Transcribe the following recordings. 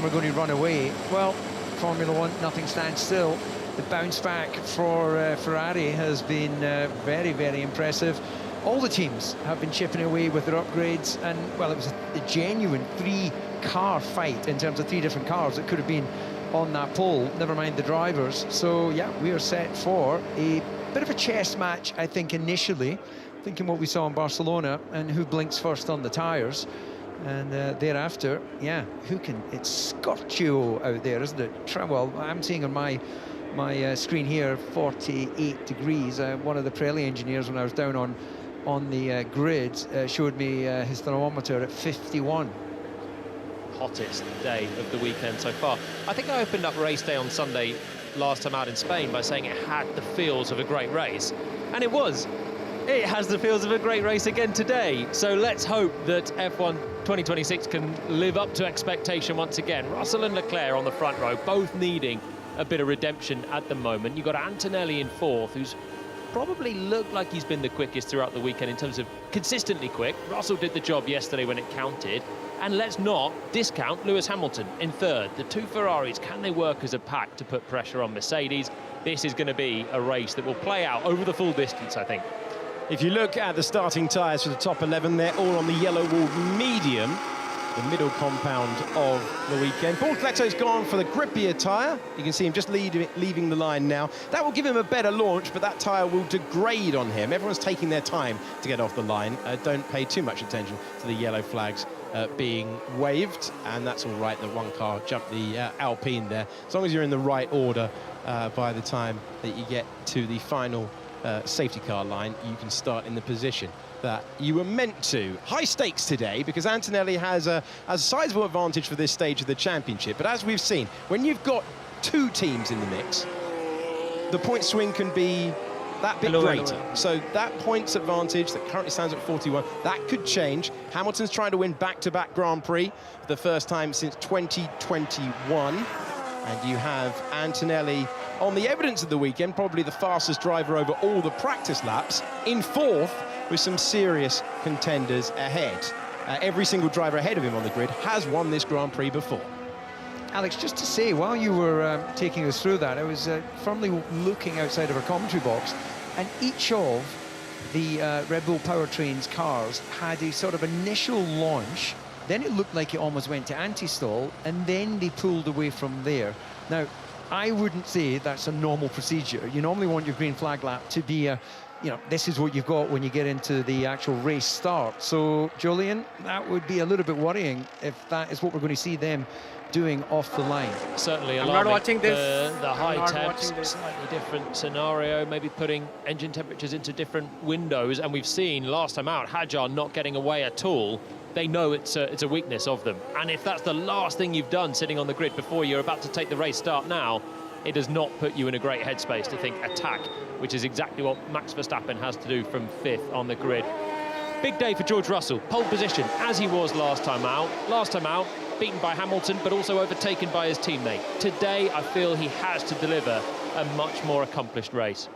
we're going to run away. Well, Formula One, nothing stands still. The bounce back for Ferrari has been very, very impressive. All the teams have been chipping away with their upgrades, and well, it was a genuine three-car fight in terms of three different cars that could have been on that pole, never mind the drivers. So yeah, we are set for a bit of a chess match, I think, initially, thinking what we saw in Barcelona and who blinks first on the tyres. And thereafter, yeah, who can... It's Scorchio out there, isn't it? Well, I'm seeing on my screen here 48 degrees. One of the Pirelli engineers, when I was down on the grid, showed me his thermometer at 51. Hottest day of the weekend so far. I think I opened up race day on Sunday last time out in Spain by saying it had the feels of a great race, and it was. It has the feels of a great race again today. So let's hope that F1 2026 can live up to expectation once again. Russell and Leclerc on the front row, both needing a bit of redemption at the moment. You've got Antonelli in fourth, who's probably looked like he's been the quickest throughout the weekend in terms of consistently quick. Russell did the job yesterday when it counted. And let's not discount Lewis Hamilton in third. The two Ferraris, can they work as a pack to put pressure on Mercedes? This is going to be a race that will play out over the full distance, I think. If you look at the starting tyres for the top 11, they're all on the yellow-walled medium, the middle compound of the weekend. Paul Cletto's gone for the grippier tyre. You can see him just leaving the line now. That will give him a better launch, but that tyre will degrade on him. Everyone's taking their time to get off the line. Don't pay too much attention to the yellow flags being waved, and that's all right. The one car jumped the Alpine there. As long as you're in the right order by the time that you get to the final safety car line, you can start in the position that you were meant to. High stakes today because Antonelli has a sizable advantage for this stage of the championship, but as we've seen, when you've got two teams in the mix, the point swing can be that bit greater. So that points advantage that currently stands at 41, that could change. Hamilton's trying to win back-to-back Grand Prix for the first time since 2021. And you have Antonelli on the evidence of the weekend, probably the fastest driver over all the practice laps, in fourth with some serious contenders ahead. Every single driver ahead of him on the grid has won this Grand Prix before. Alex, just to say, while you were taking us through that, I was firmly looking outside of our commentary box, and each of the Red Bull Powertrain's cars had a sort of initial launch, then it looked like it almost went to anti-stall, and then they pulled away from there. Now, I wouldn't say that's a normal procedure. You normally want your green flag lap to be a, you know, this is what you've got when you get into the actual race start. So, Julian, that would be a little bit worrying if that is what we're going to see them doing off the line. Certainly I'm alarming. not watching this. The high temps, slightly different scenario, maybe putting engine temperatures into different windows, and we've seen last time out Hadjar not getting away at all. They know it's a weakness of them, and if that's the last thing you've done sitting on the grid before you're about to take the race start now, it does not put you in a great headspace to think attack, which is exactly what Max Verstappen has to do from fifth on the grid. Big day for George Russell, pole position as he was last time out. Last time out, beaten by Hamilton, but also overtaken by his teammate. Today, I feel he has to deliver a much more accomplished race.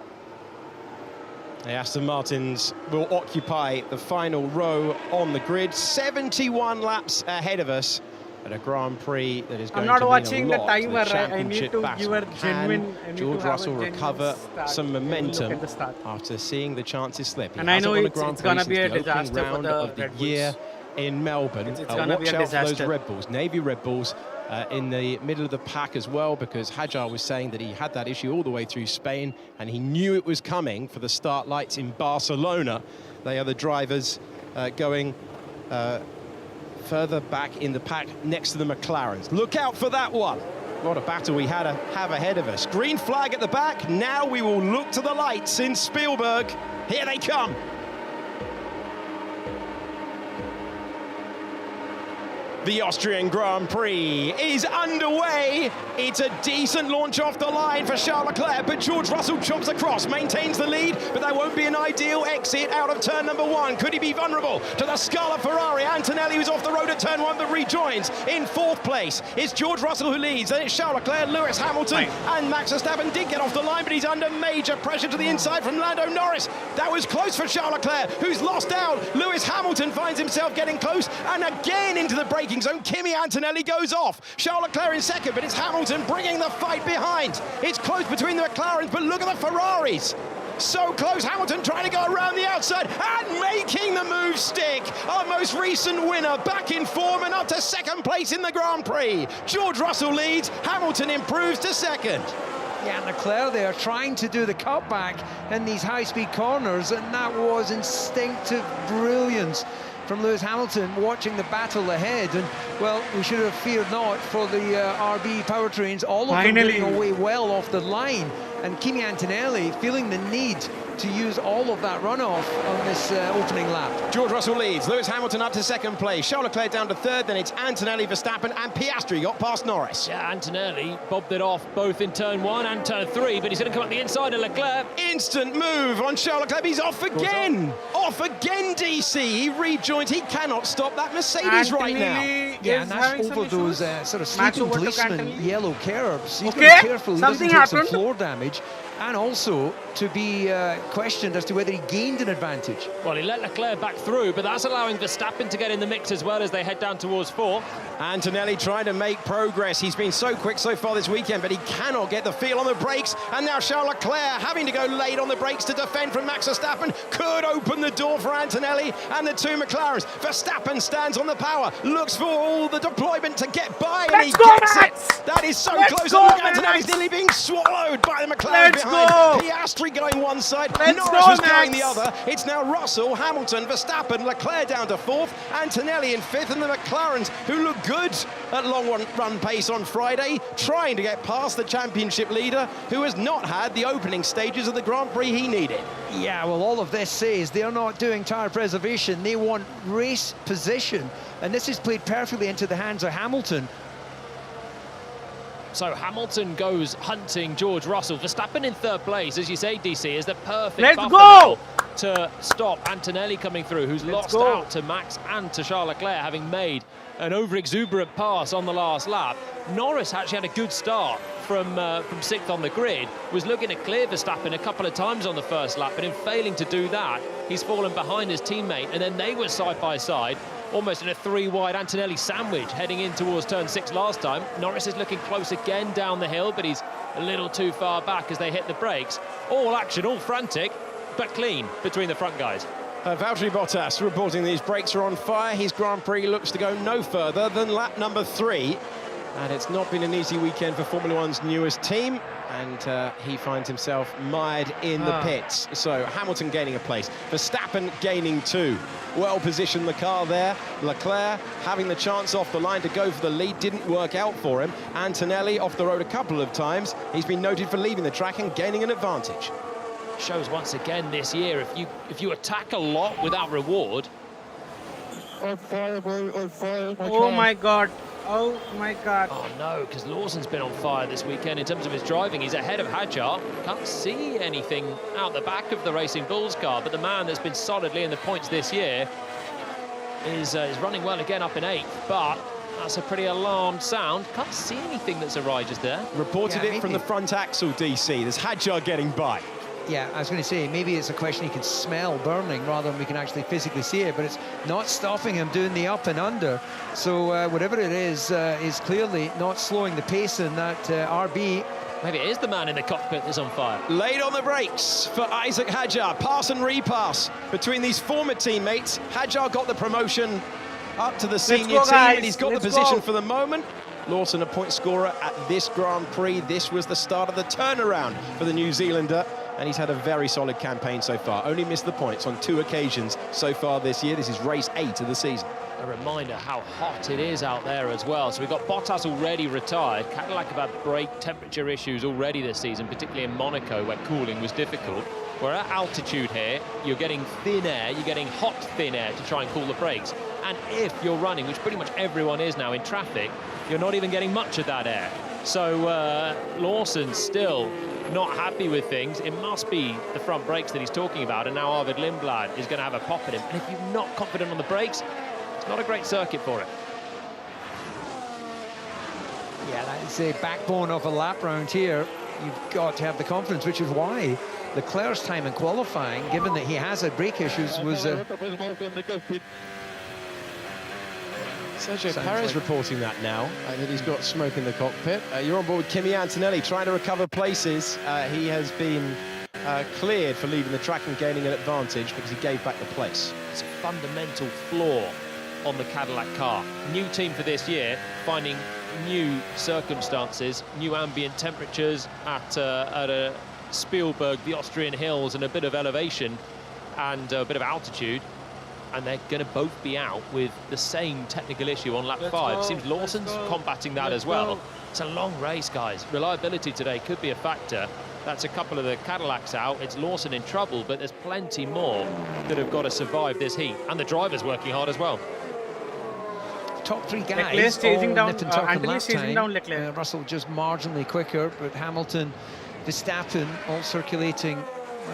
The Aston Martins will occupy the final row on the grid, 71 laps ahead of us at a Grand Prix that is going to mean a lot to the championship battle. Can George Russell recover some momentum after seeing the chances slip? And I know it's going to be a disaster for the Red Bulls year in Melbourne. It's going to be a watch out for disaster. those Red Bulls, Navy Red Bulls, in the middle of the pack as well, because Hadjar was saying that he had that issue all the way through Spain and he knew it was coming for the start lights in Barcelona. They are the drivers going further back in the pack next to the McLarens. Look out for that one. What a battle we had to have ahead of us. Green flag at the back. Now we will look to the lights in Spielberg. Here they come. The Austrian Grand Prix is underway. It's a decent launch off the line for Charles Leclerc, but George Russell chomps across, maintains the lead, but that won't be an ideal exit out of turn number one. Could he be vulnerable to the Scala Ferrari? Antonelli, who's off the road at turn one, but rejoins in fourth place. It's George Russell who leads, then it's Charles Leclerc, Lewis Hamilton, and Max Verstappen did get off the line, but he's under major pressure to the inside from Lando Norris. That was close for Charles Leclerc, who's lost out. Lewis Hamilton finds himself getting close, and again into the braking braking zone. Kimi Antonelli goes off. Charles Leclerc in second, but it's Hamilton bringing the fight behind. It's close between the McLarens, but look at the Ferraris. So close, Hamilton trying to go around the outside and making the move stick. Our most recent winner back in form and up to second place in the Grand Prix. George Russell leads, Hamilton improves to second. Yeah, Leclerc there trying to do the cutback in these high-speed corners, and that was instinctive brilliance from Lewis Hamilton watching the battle ahead. And, well, we should have feared not for the RB powertrains, all of them getting away well off the line. And Kimi Antonelli feeling the need to use all of that runoff on this opening lap. George Russell leads, Lewis Hamilton up to second place, Charles Leclerc down to third, then it's Antonelli, Verstappen and Piastri got past Norris. Yeah, Antonelli bobbed it off both in turn 1 and turn 3, but he's going to come up the inside of Leclerc. Instant move on Charles Leclerc, he's off again! Off again, DC, he rejoins, he cannot stop that Mercedes right now. Yeah, and that's over those sort of sleeping policeman yellow curbs. He's Okay, got to be careful, he something doesn't take happened. some floor damage, and also to be questioned as to whether he gained an advantage. Well, he let Leclerc back through, but that's allowing Verstappen to get in the mix as well as they head down towards 4th. Antonelli trying to make progress. He's been so quick so far this weekend, but he cannot get the feel on the brakes. And now Charles Leclerc having to go late on the brakes to defend from Max Verstappen could open the door for Antonelli and the two McLarens. Verstappen stands on the power, looks for all the deployment to get by, and he gets it. That is so close. And look, Antonelli's nearly being swallowed by the McLaren behind. Piastri going one side, Norris was going the other. It's now Russell, Hamilton, Verstappen, Leclerc down to 4th, Antonelli in 5th, and the McLarens, who look good at long run pace on Friday, trying to get past the championship leader, who has not had the opening stages of the Grand Prix he needed. Yeah, well, all of this says they're not doing tyre preservation, they want race position, and this is played perfectly into the hands of Hamilton. So Hamilton goes hunting George Russell. Verstappen in 3rd place, as you say, DC, is the perfect buffer now to stop Antonelli coming through, who's lost out to Max and to Charles Leclerc, having made an over-exuberant pass on the last lap. Norris actually had a good start from 6th on the grid, was looking to clear Verstappen a couple of times on the first lap, but in failing to do that, he's fallen behind his teammate, and then they were side by side, almost in a 3-wide Antonelli sandwich heading in towards turn 6 last time. Norris is looking close again down the hill, but he's a little too far back as they hit the brakes. All action, all frantic, but clean between the front guys. Valtteri Bottas reporting these brakes are on fire. His Grand Prix looks to go no further than lap number 3. And it's not been an easy weekend for Formula One's newest team. And he finds himself mired in the pits. So Hamilton gaining a place. Verstappen gaining 2. Well positioned the car there. Leclerc having the chance off the line to go for the lead. Didn't work out for him. Antonelli off the road a couple of times. He's been noted for leaving the track and gaining an advantage. Shows once again this year, if you attack a lot without reward. Oh my god. Oh my god. Oh no, because Lawson's been on fire this weekend in terms of his driving. He's ahead of Hadjar. Can't see anything out the back of the Racing Bulls car, but the man that's been solidly in the points this year is running well again up in 8th, but that's a pretty alarmed sound. Can't see anything that's arises there. Reported it from the front axle, DC. There's Hadjar getting by. Yeah, I was going to say, maybe it's a question he can smell burning rather than we can actually physically see it, but it's not stopping him doing the up and under. So whatever it is clearly not slowing the pace in that RB. Maybe it is the man in the cockpit that's on fire. Late on the brakes for Isaac Hadjar. Pass and repass between these former teammates. Hadjar got the promotion up to the senior team, and he's got the position for the moment. Lawson, a point scorer at this Grand Prix. This was the start of the turnaround for the New Zealander, and he's had a very solid campaign so far. Only missed the points on 2 occasions so far this year. This is race 8 of the season. A reminder how hot it is out there as well. So we've got Bottas already retired. Cadillac have had brake temperature issues already this season, particularly in Monaco, where cooling was difficult. We're at altitude here, you're getting thin air, you're getting hot thin air to try and cool the brakes. And if you're running, which pretty much everyone is now in traffic, you're not even getting much of that air. So Lawson's still not happy with things. It must be the front brakes that he's talking about, and now Arvid Lindblad is going to have a pop at him. And if you're not confident on the brakes, it's not a great circuit for it. Yeah, that's a backbone of a lap round here. You've got to have the confidence, which is why Leclerc's time in qualifying, given that he has had brake issues, was Sergio Sounds Perez like- reporting that now, that he's got smoke in the cockpit. You're on board with Kimi Antonelli, trying to recover places. He has been cleared for leaving the track and gaining an advantage because he gave back the place. It's a fundamental flaw on the Cadillac car. New team for this year, finding new circumstances, new ambient temperatures at a Spielberg, the Austrian hills, and a bit of elevation and a bit of altitude. And they're going to both be out with the same technical issue on lap 5. Seems Lawson's combating that as well. It's a long race, guys. Reliability today could be a factor. That's a couple of the Cadillacs out. It's Lawson in trouble, but there's plenty more that have got to survive this heat. And the driver's working hard as well. Top 3 Leclerc guys chasing all down, nip and tuck in Anthony lap chasing time. down Leclerc. Russell just marginally quicker, but Hamilton, Verstappen all circulating.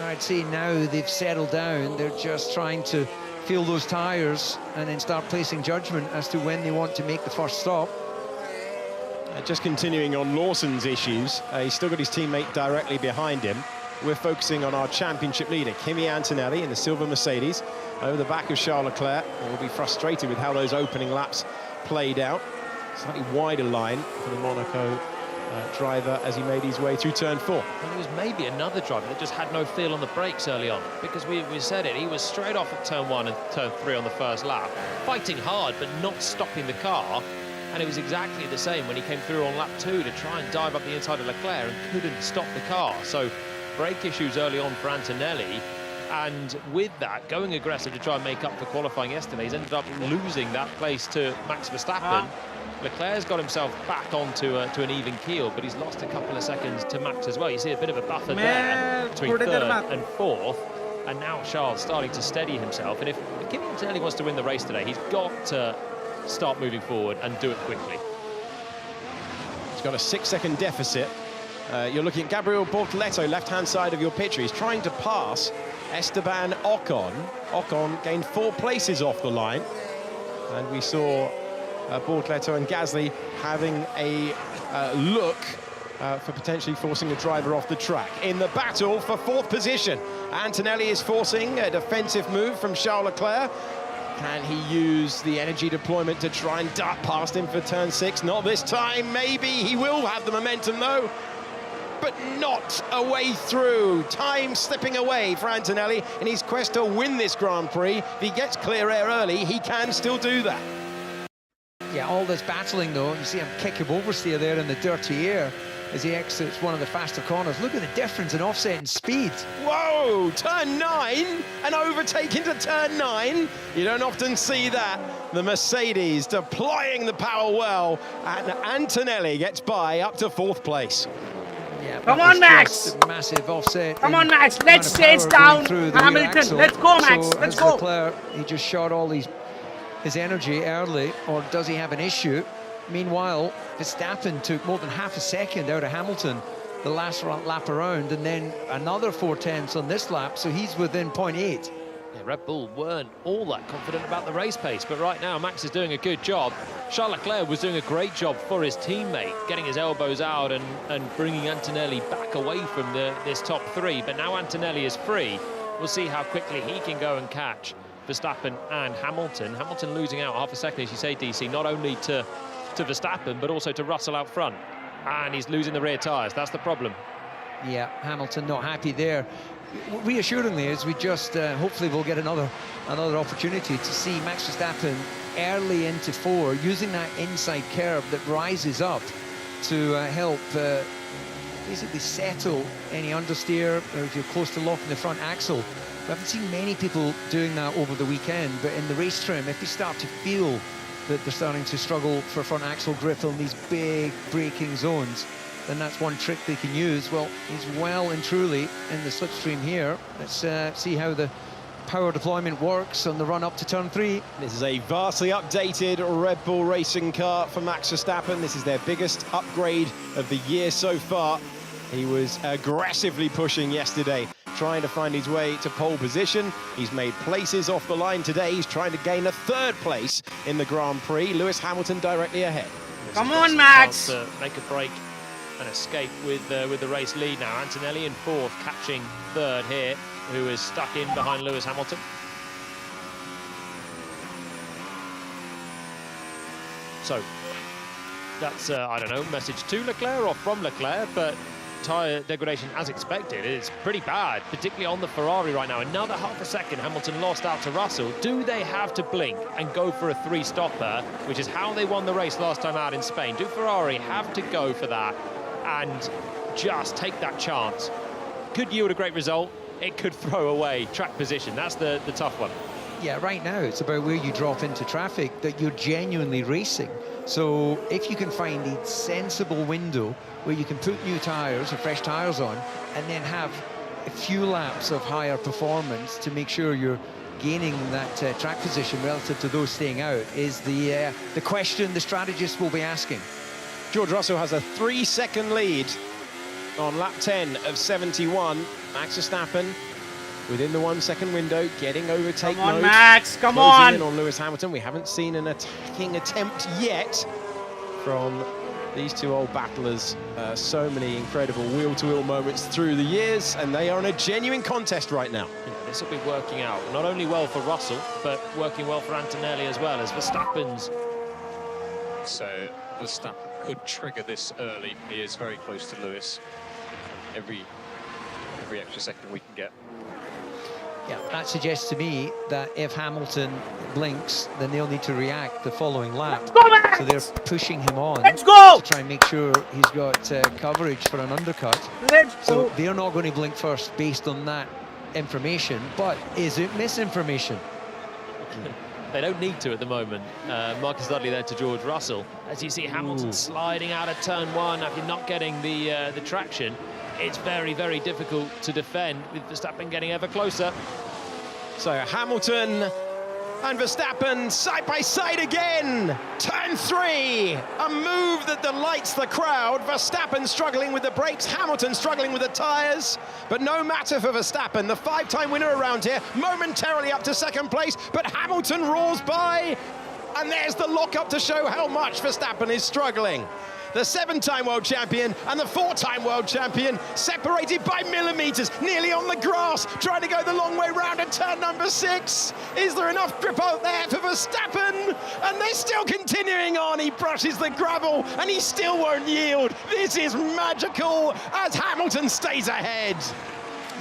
I'd say now they've settled down. They're just trying to feel those tyres and then start placing judgment as to when they want to make the first stop. Just continuing on Lawson's issues, he's still got his teammate directly behind him. We're focusing on our championship leader, Kimi Antonelli, in the silver Mercedes, over the back of Charles Leclerc. And we'll be frustrated with how those opening laps played out. Slightly wider line for the Monaco driver as he made his way through turn 4. And there was maybe another driver that just had no feel on the brakes early on, because we said it, he was straight off at turn 1 and turn 3 on the first lap, fighting hard but not stopping the car. And it was exactly the same when he came through on lap 2 to try and dive up the inside of Leclerc and couldn't stop the car. So brake issues early on for Antonelli, and with that, going aggressive to try and make up for qualifying yesterday, he's ended up losing that place to Max Verstappen. Leclerc's got himself back onto to an even keel, but he's lost a couple of seconds to Max as well. You see a bit of a buffer there between third and fourth, and now Charles starting to steady himself. And if Kimi Antonelli wants to win the race today, he's got to start moving forward and do it quickly. He's got a 6-second deficit. You're looking at Gabriel Bortoleto, left-hand side of your picture. He's trying to pass Esteban Ocon. Ocon gained 4 places off the line, and we saw Bortoleto and Gasly having a look for potentially forcing a driver off the track. In the battle for 4th position, Antonelli is forcing a defensive move from Charles Leclerc. Can he use the energy deployment to try and dart past him for turn 6? Not this time. Maybe he will have the momentum though, but not a way through. Time slipping away for Antonelli in his quest to win this Grand Prix. If he gets clear air early, he can still do that. Yeah, all this battling though, you see him kick him oversteer there in the dirty air as he exits one of the faster corners. Look at the difference in offset and speed. Whoa, turn 9, and overtake into turn 9. You don't often see that. The Mercedes deploying the power well, and Antonelli gets by up to 4th place. Yeah, Come that was on, Max! just a massive offset. Come in on, Max, amount let's of chase power down going through the rear Hamilton. axle. Let's go, Max, So let's has go. Leclerc, he just shot all his energy early, or does he have an issue? Meanwhile, Verstappen took more than half a second out of Hamilton the last lap around, and then another 4/10 on this lap, so he's within 0.8. Yeah, Red Bull weren't all that confident about the race pace, but right now Max is doing a good job. Charles Leclerc was doing a great job for his teammate, getting his elbows out and bringing Antonelli back away from this top 3, but now Antonelli is free. We'll see how quickly he can go and catch Verstappen and Hamilton. Hamilton losing out half a second, as you say, DC, not only to Verstappen, but also to Russell out front. And he's losing the rear tyres. That's the problem. Yeah, Hamilton not happy there. Reassuringly, as we just hopefully we'll get another opportunity to see Max Verstappen early into 4, using that inside curve that rises up to help basically settle any understeer, or if you're close to locking the front axle. We haven't seen many people doing that over the weekend, but in the race trim, if they start to feel that they're starting to struggle for front axle grip on these big braking zones, then that's one trick they can use. Well, he's well and truly in the slipstream here. Let's see how the power deployment works on the run up to turn 3. This is a vastly updated Red Bull racing car for Max Verstappen. This is their biggest upgrade of the year so far. He was aggressively pushing yesterday, trying to find his way to pole position. He's made places off the line today. He's trying to gain a 3rd place in the Grand Prix. Lewis Hamilton directly ahead. Come on, Max! To make a break and escape with the race lead now. Antonelli in 4th, catching 3rd here, who is stuck in behind Lewis Hamilton. So that's, I don't know, message to Leclerc or from Leclerc, but tyre degradation as expected. It's pretty bad, particularly on the Ferrari right now. Another half a second Hamilton lost out to Russell. Do they have to blink and go for a 3-stopper, which is how they won the race last time out in Spain? Do Ferrari have to go for that and just take that chance? Could yield a great result. It could throw away track position. That's the tough one. Yeah, right now it's about where you drop into traffic that you're genuinely racing. So if you can find a sensible window where you can put new tyres or fresh tyres on and then have a few laps of higher performance to make sure you're gaining that track position relative to those staying out is the question the strategists will be asking. George Russell has a 3-second lead on lap 10 of 71. Max Verstappen within the 1-second window, getting overtake Come on, mode. Max, come Closing on! in on Lewis Hamilton. We haven't seen an attacking attempt yet from these two old battlers. So many incredible wheel-to-wheel moments through the years, and they are in a genuine contest right now. This will be working out not only well for Russell, but working well for Antonelli as well, as Verstappen's. So Verstappen could trigger this early. He is very close to Lewis. Every extra second we can get. Yeah, that suggests to me that if Hamilton blinks, then they'll need to react the following lap. Let's go, Max! So they're pushing him on Let's go! to try and make sure he's got coverage for an undercut. Let's So go! they're not going to blink first based on that information, but is it misinformation? They don't need to at the moment. Marcus Dudley there to George Russell. As you see Hamilton sliding out of turn 1 after not getting the traction, it's very, very difficult to defend with Verstappen getting ever closer. So Hamilton and Verstappen side by side again. Turn 3, a move that delights the crowd. Verstappen struggling with the brakes, Hamilton struggling with the tyres. But no matter for Verstappen, the 5-time winner around here, momentarily up to second place, but Hamilton roars by. And there's the lock-up to show how much Verstappen is struggling. The 7-time world champion and the 4-time world champion separated by millimetres, nearly on the grass, trying to go the long way round at turn number 6. Is there enough grip out there for Verstappen? And they're still continuing on. He brushes the gravel and he still won't yield. This is magical as Hamilton stays ahead.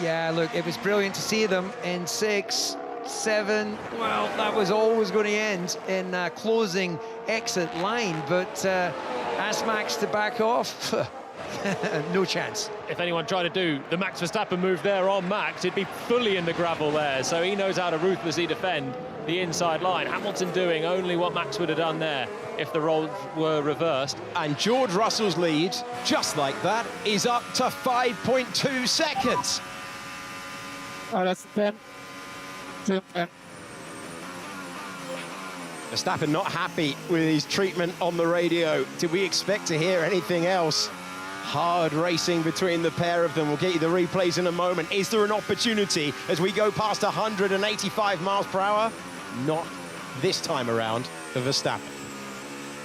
Yeah, look, it was brilliant to see them in 6, 7. Well, that was always going to end in a closing exit line, but ask Max to back off. No chance. If anyone tried to do the Max Verstappen move there on Max, it'd be fully in the gravel there. So he knows how to ruthlessly defend the inside line. Hamilton doing only what Max would have done there if the roles were reversed. And George Russell's lead, just like that, is up to 5.2 seconds. Oh, that's 10. 10. Verstappen not happy with his treatment on the radio. Did we expect to hear anything else? Hard racing between the pair of them. We'll get you the replays in a moment. Is there an opportunity as we go past 185 miles per hour? Not this time around for Verstappen.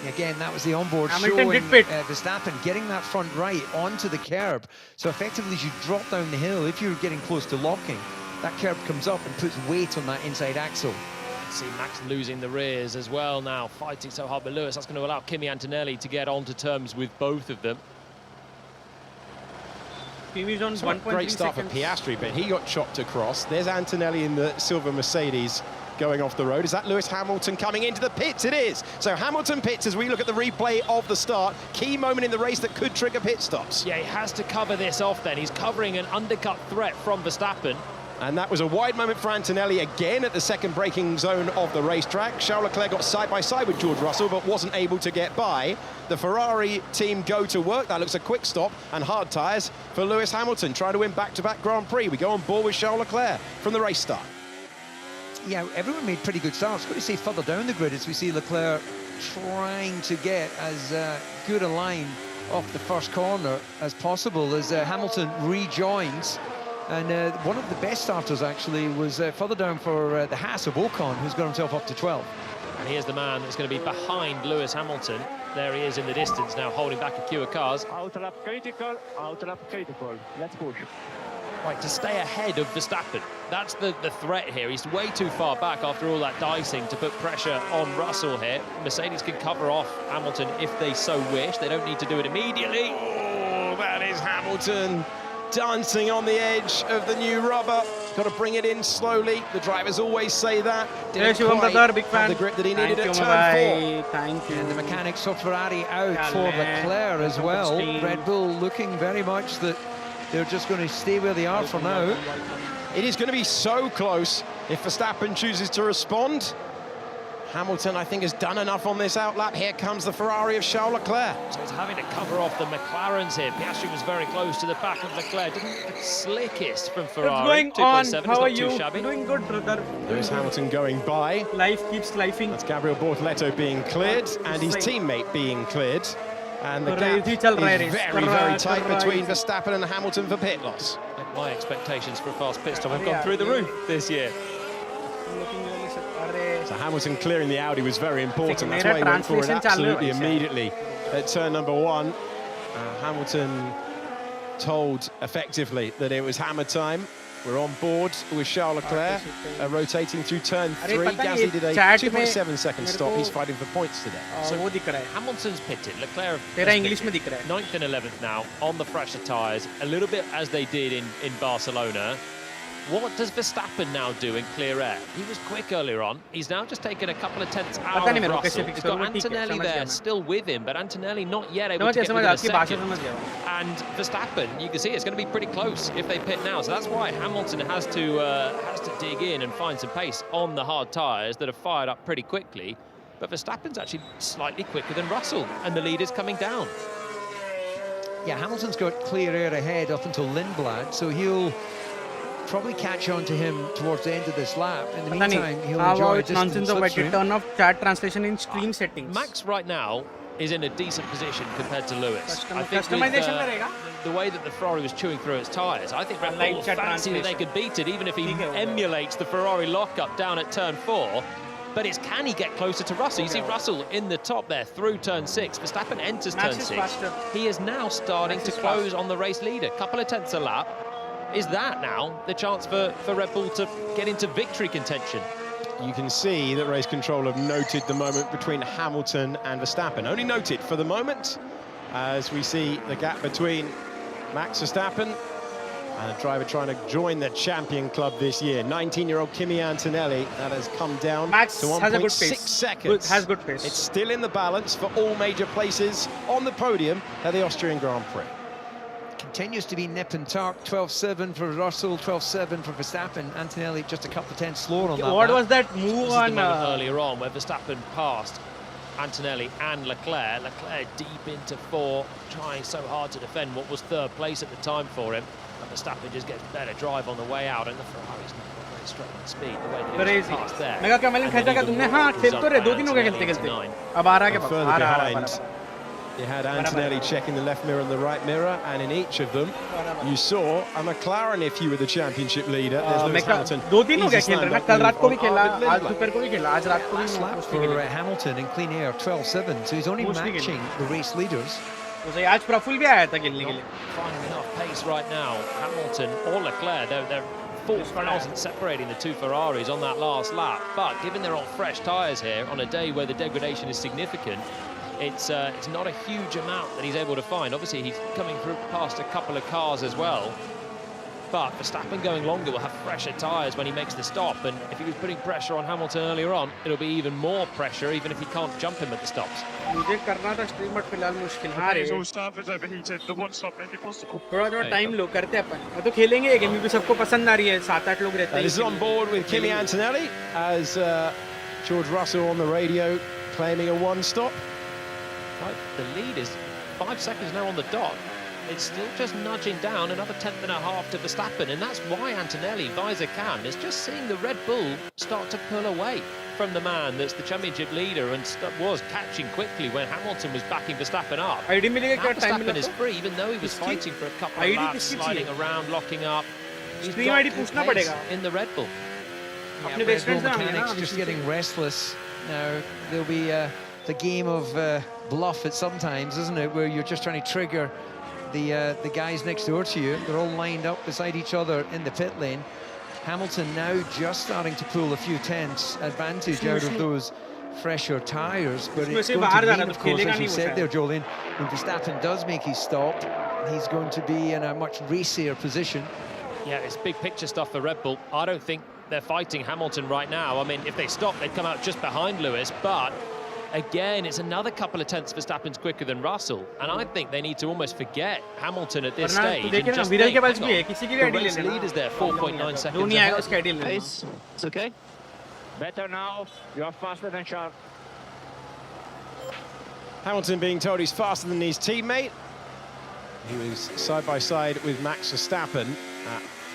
Again, that was the onboard Hamilton showing did pit. Verstappen getting that front right onto the curb. So effectively, as you drop down the hill, if you're getting close to locking, that curb comes up and puts weight on that inside axle. See Max losing the rears as well now, fighting so hard with Lewis. That's going to allow Kimi Antonelli to get onto terms with both of them. Kimi's on 1.3 Great start for seconds. Piastri, but he got chopped across. There's Antonelli in the silver Mercedes going off the road. Is that Lewis Hamilton coming into the pits? It is. So Hamilton pits as we look at the replay of the start. Key moment in the race that could trigger pit stops. Yeah, he has to cover this off then. He's covering an undercut threat from Verstappen. And that was a wide moment for Antonelli again at the second braking zone of the racetrack. Charles Leclerc got side by side with George Russell, but wasn't able to get by. The Ferrari team go to work. That looks a quick stop and hard tyres for Lewis Hamilton, trying to win back-to-back Grand Prix. We go on board with Charles Leclerc from the race start. Yeah, everyone made pretty good starts. Got to say, further down the grid as we see Leclerc trying to get as good a line off the first corner as possible as Hamilton rejoins. And one of the best starters, actually, was further down for the Haas of Ocon, who's got himself up to 12. And here's the man that's going to be behind Lewis Hamilton. There he is in the distance now, holding back a queue of cars. Outlap critical, let's push. Right, to stay ahead of Verstappen. That's the threat here. He's way too far back after all that dicing to put pressure on Russell here. Mercedes can cover off Hamilton if they so wish. They don't need to do it immediately. Oh, that is Hamilton dancing on the edge of the new rubber. Got to bring it in slowly. The drivers always say that. Hey, Shivam brother, big fan. The grip that he needed at turn 4. Thank you. And the mechanics of Ferrari out for Leclerc as well. Red Bull looking very much that they're just going to stay where they are for now. It is going to be so close if Verstappen chooses to respond. Hamilton, I think, has done enough on this outlap. Here comes the Ferrari of Charles Leclerc. So he's having to cover off the McLarens here. Piastri was very close to the back of Leclerc. Didn't look the slickest from Ferrari. What's going on? 2.7 How are is not you? too shabby. Doing good, brother. Lewis Hamilton going by. Life keeps lifing. That's Gabriel Bortoleto being cleared and his teammate being cleared. And the gap is very tight between Verstappen and Hamilton for pit loss. My expectations for a fast pit stop have gone through the roof this year. So Hamilton clearing the Audi was very important. That's why he went for it absolutely immediately at turn number 1. Hamilton told effectively that it was hammer time. We're on board with Charles Leclerc, rotating through turn 3. Gasly did a 2.7 second stop. He's fighting for points today. So Hamilton's pitted. Leclerc English 9th and 11th now on the fresher tyres, a little bit as they did in Barcelona. What does Verstappen now do in clear air? He was quick earlier on. He's now just taken a couple of tenths out of Russell. He's got Antonelli there still with him, but Antonelli not yet able to get rid of the second. And Verstappen, you can see it's going to be pretty close if they pit now. So that's why Hamilton has to dig in and find some pace on the hard tyres that are fired up pretty quickly. But Verstappen's actually slightly quicker than Russell, and the lead is coming down. Yeah, Hamilton's got clear air ahead up until Lindblad, so he'll probably catch on to him towards the end of this lap. In the meantime, he'll enjoy a distance slipstream. Turn off chat translation in stream settings. Max right now is in a decent position compared to Lewis. I think Customization the way that the Ferrari was chewing through its tyres, I think Red Bull fancy that they could beat it, even if he emulates the Ferrari lockup down at turn 4. But it's can he get closer to Russell? You see Russell in the top there through turn 6. Verstappen enters turn 6. He is now starting to close on the race leader. Couple of tenths a lap. Is that now the chance for Red Bull to get into victory contention? You can see that race control have noted the moment between Hamilton and Verstappen. Only noted for the moment, as we see the gap between Max Verstappen and a driver trying to join the champion club this year. 19-year-old Kimi Antonelli, that has come down to 1.6 seconds. Has good pace. It's still in the balance for all major places on the podium at the Austrian Grand Prix. Continues to be nip and tuck. 12.7 for Russell, 12.7 for Verstappen. Antonelli just a couple of tenths slower on that. What was that move on earlier on where Verstappen passed Antonelli and Leclerc? Leclerc deep into 4, trying so hard to defend what was 3rd place at the time for him. And Verstappen just gets better drive on the way out, and the Ferrari's not very strong on speed. The way that he passed there. Mega क्या मैंने खेचा क्या तुमने हाँ खेल तो रहे 2-3 हो गए खेलते अब आ रहा क्या further behind. You had Antonelli checking the left mirror and the right mirror, and in each of them, you saw a McLaren if you were the championship leader. There's Lewis Hamilton. 2-3 हो गए खेल रहे ना कल रात को भी खेला आज दोपहर को भी खेला आज रात को भी for Hamilton in clean air 12.7, so he's only matching the race leaders. उसे आज प्रफुल्ल भी आया था खेलने के लिए. Finding enough pace right now. Hamilton or Leclerc, they're 4,000 separating the two Ferraris on that last lap. But given they're on fresh tyres here on a day where the degradation is significant, it's not a huge amount that he's able to find. Obviously, he's coming through past a couple of cars as well. But Verstappen going longer will have fresher tyres when he makes the stop. And if he was putting pressure on Hamilton earlier on, it'll be even more pressure, even if he can't jump him at the stops. मुझे करना था stream but फिलहाल मुश्किल हाँ रे थोड़ा time लो करते अपन तो खेलेंगे एक गेम भी सबको पसंद आ रही है 7-8 लोग रहते हैं. This is on board with Kimi Antonelli as George Russell on the radio claiming a 1-stop. Right, the lead is 5 seconds now on the dot. It's still just nudging down another 1/10.5 to Verstappen, and that's why Antonelli, visor cam, is just seeing the Red Bull start to pull away from the man that's the championship leader and was catching quickly when Hamilton was backing Verstappen up. Now Verstappen is free, even though he was fighting for a couple of laps, sliding around, locking up. He's got good pace in the Red Bull. Yeah, Red Bull mechanics just getting restless now. There'll be the game of bluff at sometimes, isn't it, where you're just trying to trigger the guys next door to you. They're all lined up beside each other in the pit lane. Hamilton now just starting to pull a few tenths advantage out of those fresher tyres, but it's going to mean, of course, as you said there, Jolene, when Verstappen does make his stop, he's going to be in a much racier position. Yeah, it's big picture stuff for Red Bull. I don't think they're fighting Hamilton right now. I mean, if they stop, they'd come out just behind Lewis, but again, it's another couple of tenths Verstappen's quicker than Russell, and I think they need to almost forget Hamilton at this stage and just think, hang on, the race leader's there, 4.9 seconds ahead. It's okay. Better now. You are faster than Charles. Hamilton being told he's faster than his teammate. He was side by side with Max Verstappen.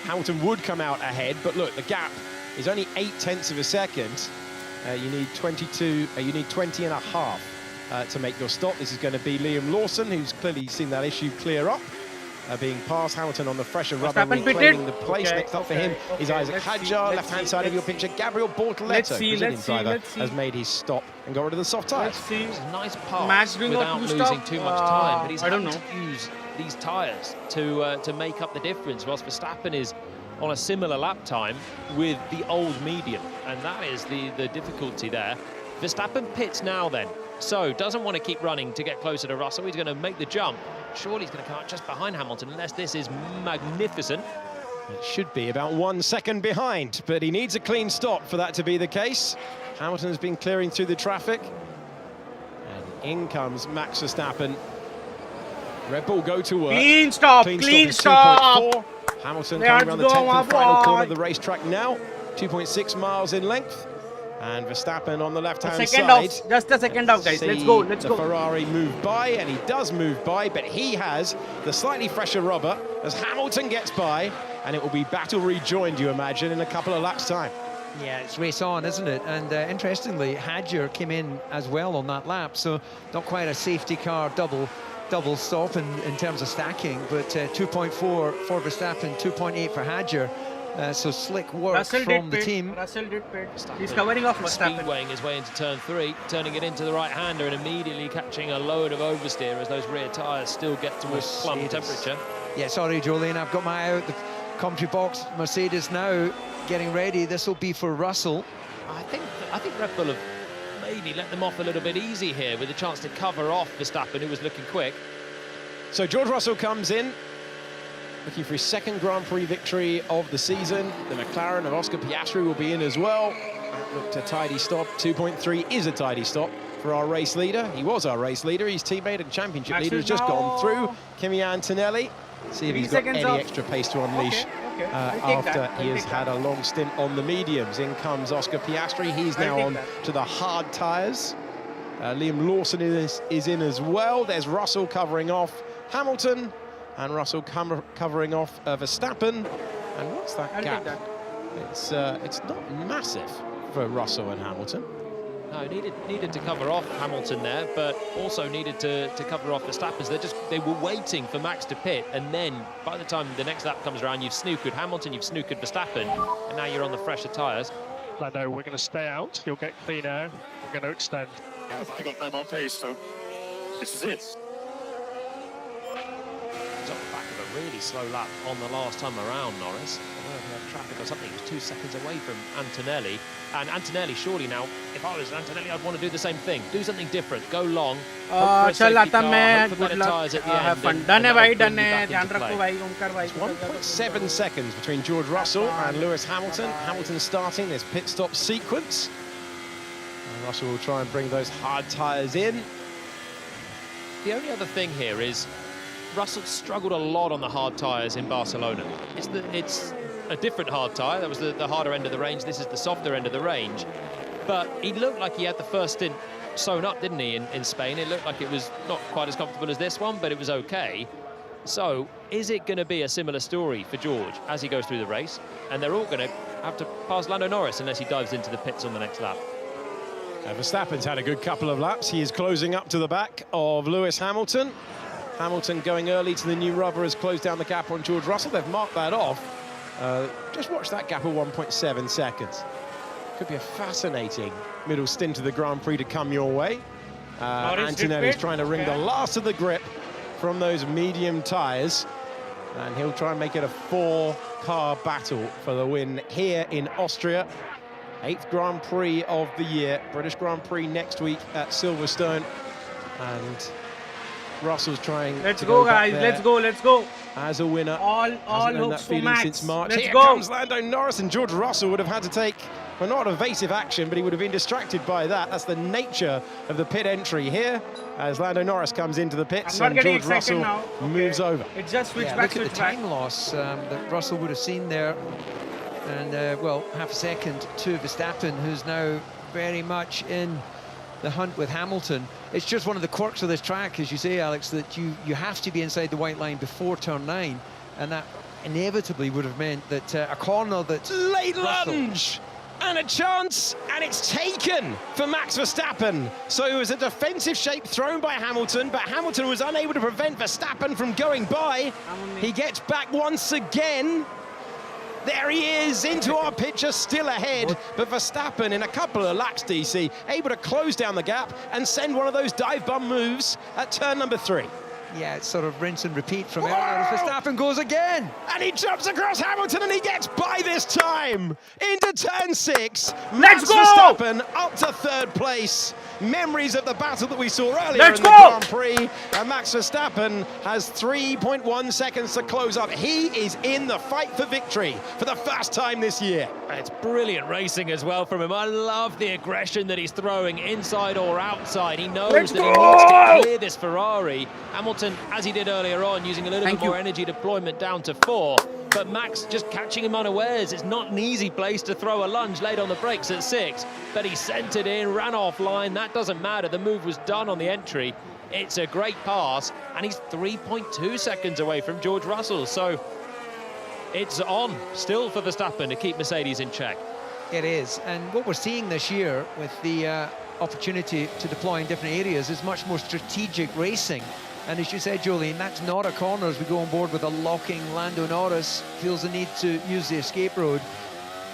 Hamilton would come out ahead, but look, the gap is only 0.8 of a second. You need 20 and a half to make your stop. This is going to be Liam Lawson, who's clearly seen that issue clear up. Being past Hamilton on the fresher rubber, reclaiming the place. Next up for him is Isaac Hadjar, left-hand side of your picture. Gabriel Bortoletto, Brazilian driver, has made his stop and got rid of the soft tyres. It's a nice pass without losing too much time, but he's having to use these tyres to make up the difference, whilst Verstappen is on a similar lap time with the old medium, and that is the difficulty there. Verstappen pits now then, so doesn't want to keep running to get closer to Russell. He's going to make the jump. Surely he's going to come out just behind Hamilton, unless this is magnificent. It should be about 1 second behind, but he needs a clean stop for that to be the case. Hamilton has been clearing through the traffic, and in comes Max Verstappen. Red Bull go to work. Clean stop. Hamilton coming around the 10th and final corner of the racetrack now. 2.6 miles in length. And Verstappen on the left-hand side. Just a second off, guys. Let's go. The Ferrari move by, and he does move by, but he has the slightly fresher rubber as Hamilton gets by, and it will be battle rejoined, you imagine, in a couple of laps' time. Yeah, it's race on, isn't it? And interestingly, Hadjar came in as well on that lap, so not quite a safety car double stop in terms of stacking, but 2.4 for Verstappen, 2.8 for Hadjar. So slick work from the team. Russell did pit. He's covering off Verstappen. Speedwaying his way into turn 3, turning it into the right-hander and immediately catching a load of oversteer as those rear tyres still get towards plumb temperature. Yeah, sorry, Jolene, I've got my eye out the commentary box. Mercedes now getting ready. This will be for Russell. I think Red Bull have maybe let them off a little bit easy here with a chance to cover off Verstappen, who was looking quick. So George Russell comes in, looking for his second Grand Prix victory of the season. The McLaren of Oscar Piastri will be in as well. Looked a tidy stop. 2.3 is a tidy stop for our race leader. He was our race leader. His teammate and championship leader has just gone through, Kimi Antonelli. See if he's got any extra pace to unleash after he has had a long stint on the mediums. In comes Oscar Piastri. He's now on to the hard tyres. Liam Lawson is in as well. There's Russell covering off Hamilton, and Russell covering off Verstappen. And what's that gap? It's not massive for Russell and Hamilton. No, needed to cover off Hamilton there, but also needed to cover off Verstappen. They were waiting for Max to pit, and then by the time the next lap comes around, you've snookered Hamilton, you've snookered Verstappen, and now you're on the fresher tyres. Lando, we're going to stay out. You'll get clean air. We're going to extend. I got no more pace, so this is it. He's off the back of a really slow lap on the last time around, Norris. I don't know if he had traffic or something. He was 2 seconds away from Antonelli. And Antonelli, surely now, if I was Antonelli, I'd want to do the same thing. Do something different. Go long. चल आता मैं good luck. Have fun. Done है भाई, done है. ध्यान रखो भाई, ओमकार भाई. 1.7 seconds between George Russell and Lewis Hamilton. Hamilton starting this pit stop sequence. And Russell will try and bring those hard tyres in. The only other thing here is Russell struggled a lot on the hard tyres in Barcelona. It's a different hard tyre. That was the harder end of the range. This is the softer end of the range. But he looked like he had the first stint sewn up, didn't he, in Spain? It looked like it was not quite as comfortable as this one, but it was okay. So is it going to be a similar story for George as he goes through the race? And they're all going to have to pass Lando Norris unless he dives into the pits on the next lap. Verstappen's had a good couple of laps. He is closing up to the back of Lewis Hamilton. Hamilton going early to the new rubber has closed down the gap on George Russell. They've marked that off. Just watch that gap of 1.7 seconds. Could be a fascinating middle stint of the Grand Prix to come your way. Antonelli's trying to wring the last of the grip from those medium tyres. And he'll try and make it a 4-car battle for the win here in Austria. 8th Grand Prix of the year. British Grand Prix next week at Silverstone. And Russell's trying Let's to go, back guys. there Let's go. Let's go. as a winner. All Hasn't earned that hopes for feeling Max. since March. Let's Here go. comes Lando Norris, and George Russell would have had to take, well, not evasive action, but he would have been distracted by that. That's the nature of the pit entry here, as Lando Norris comes into the pits I'm not and getting George excited Russell now. moves over. It just switched Yeah, back, look at the switch back. time loss that Russell would have seen there. And, well, half a second to Verstappen, who's now very much in the hunt with Hamilton. It's just one of the quirks of this track, as you say, Alex, that you have to be inside the white line before turn 9, and that inevitably would have meant that a corner that Late Russell- lunge and a chance, and it's taken for Max Verstappen. So it was a defensive shape thrown by Hamilton, but Hamilton was unable to prevent Verstappen from going by. He gets back once again. There he is, into our picture, still ahead. But Verstappen, in a couple of laps, DC, able to close down the gap and send one of those dive bomb moves at turn number 3. Yeah, it's sort of rinse and repeat from earlier. As Verstappen goes again. And he jumps across Hamilton, and he gets by this time into turn 6. Let's Max go! Verstappen up to 3rd place. Memories of the battle that we saw earlier Let's in the go! Grand Prix. And Max Verstappen has 3.1 seconds to close up. He is in the fight for victory for the first time this year. It's brilliant racing as well from him. I love the aggression that he's throwing inside or outside. He knows Let's that he go! needs to clear this Ferrari. Hamilton, as he did earlier on, using a little Thank bit more you. energy deployment down to 4. But Max just catching him unawares. It's not an easy place to throw a lunge late on the brakes at 6. But he sent it in, ran offline. That doesn't matter. The move was done on the entry. It's a great pass. And he's 3.2 seconds away from George Russell. So it's on still for Verstappen to keep Mercedes in check. It is, and what we're seeing this year with the opportunity to deploy in different areas is much more strategic racing. And as you said, Jolene, that's not a corner as we go on board with a locking Lando Norris, feels the need to use the escape road.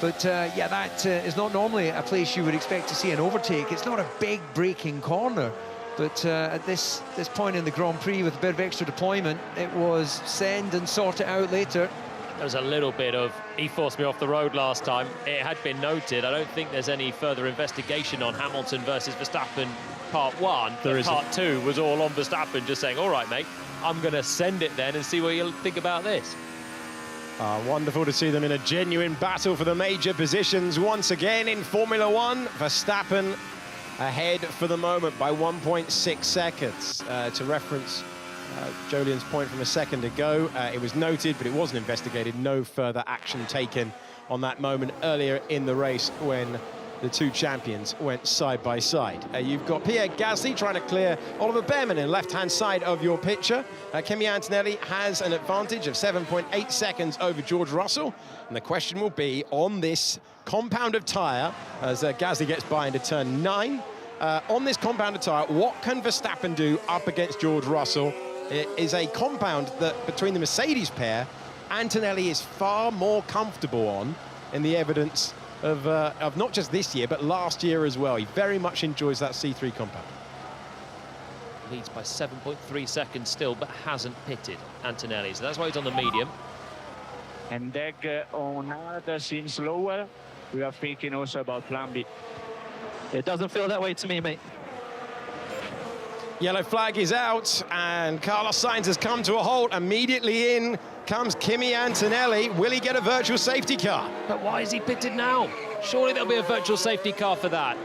But yeah, that is not normally a place you would expect to see an overtake. It's not a big braking corner, but at this point in the Grand Prix with a bit of extra deployment, it was send and sort it out later. There was a little bit of, he forced me off the road last time. It had been noted. I don't think there's any further investigation on Hamilton versus Verstappen part 1. There isn't. Part 2 was all on Verstappen, just saying, all right, mate, I'm going to send it then and see what you'll think about this. Wonderful to see them in a genuine battle for the major positions once again in Formula One. Verstappen ahead for the moment by 1.6 seconds. To reference Jolene's point from a second ago, it was noted, but it wasn't investigated. No further action taken on that moment earlier in the race when the two champions went side by side. You've got Pierre Gasly trying to clear Oliver Behrman in the left-hand side of your picture. Kimi Antonelli has an advantage of 7.8 seconds over George Russell. And the question will be on this compound of tyre, as Gasly gets by into turn 9. On this compound of tyre, what can Verstappen do up against George Russell? It is a compound that, between the Mercedes pair, Antonelli is far more comfortable on in the evidence of not just this year, but last year as well. He very much enjoys that C3 compound. Leads by 7.3 seconds still, but hasn't pitted, Antonelli. So that's why he's on the medium. And deck on hard seems lower. We are thinking also about plan B. It doesn't feel that way to me, mate. Yellow flag is out, and Carlos Sainz has come to a halt. Immediately in comes Kimi Antonelli. Will he get a virtual safety car? But why is he pitted now? Surely there'll be a virtual safety car for that.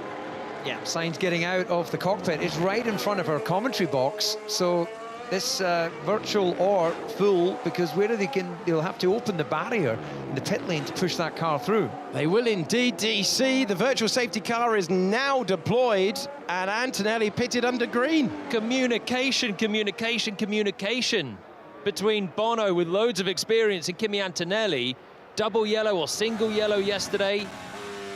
Yeah, Sainz getting out of the cockpit. It's right in front of our commentary box. So this virtual or full, because where they'll have to open the barrier in the pit lane to push that car through. They will indeed, DC. The virtual safety car is now deployed, and Antonelli pitted under green. Communication between Bono with loads of experience and Kimi Antonelli. Double yellow or single yellow yesterday.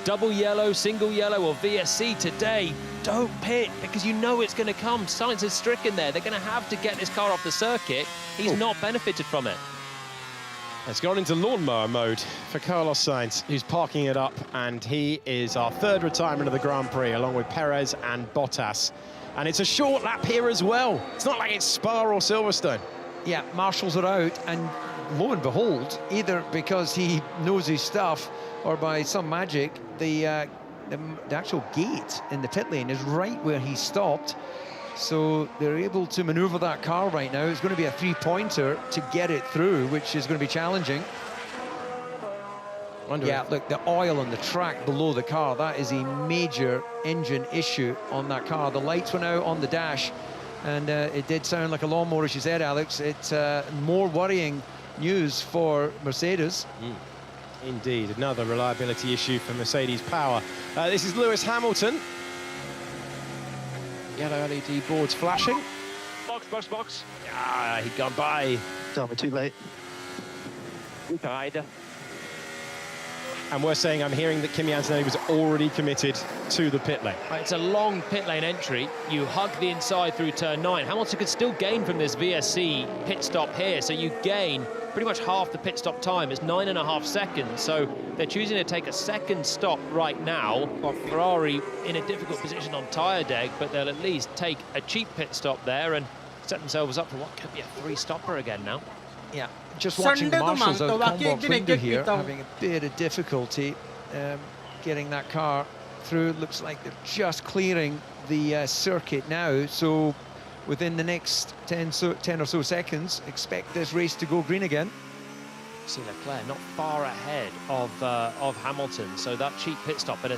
Double yellow, single yellow or VSC today. Don't pit, because you know it's going to come. Sainz is stricken there. They're going to have to get this car off the circuit. He's not benefited from it. It's gone into lawnmower mode for Carlos Sainz, who's parking it up, and he is our 3rd retirement of the Grand Prix, along with Perez and Bottas. And it's a short lap here as well. It's not like it's Spa or Silverstone. Yeah, marshals are out, and lo and behold, either because he knows his stuff or by some magic, the actual gate in the pit lane is right where he stopped. So they're able to maneuver that car right now. It's going to be a three-pointer to get it through, which is going to be challenging. Yeah, look, the oil on the track below the car, that is a major engine issue on that car. The lights went out on the dash, and it did sound like a lawnmower, as you said, Alex. It's more worrying news for Mercedes. Indeed, another reliability issue for Mercedes Power. This is Lewis Hamilton. Yellow LED boards flashing. Box, box, box. Ah, he'd gone by. Tell me too late. We tried. And we're saying, I'm hearing that Kimi Antonelli was already committed to the pit lane. It's a long pit lane entry. You hug the inside through turn 9. Hamilton could still gain from this VSC pit stop here, so you gain pretty much half the pit stop time. It's 9.5 seconds, so they're choosing to take a second stop right now. Ferrari in a difficult position on tyre deck, but they'll at least take a cheap pit stop there and set themselves up for what could be a three-stopper again now. Yeah, just watching the marshals out the combox window here, having a bit of difficulty getting that car through. Looks like they're just clearing the circuit now, so within the next 10 or so seconds, expect this race to go green again. See Leclerc not far ahead of Hamilton, so that cheap pit stop, but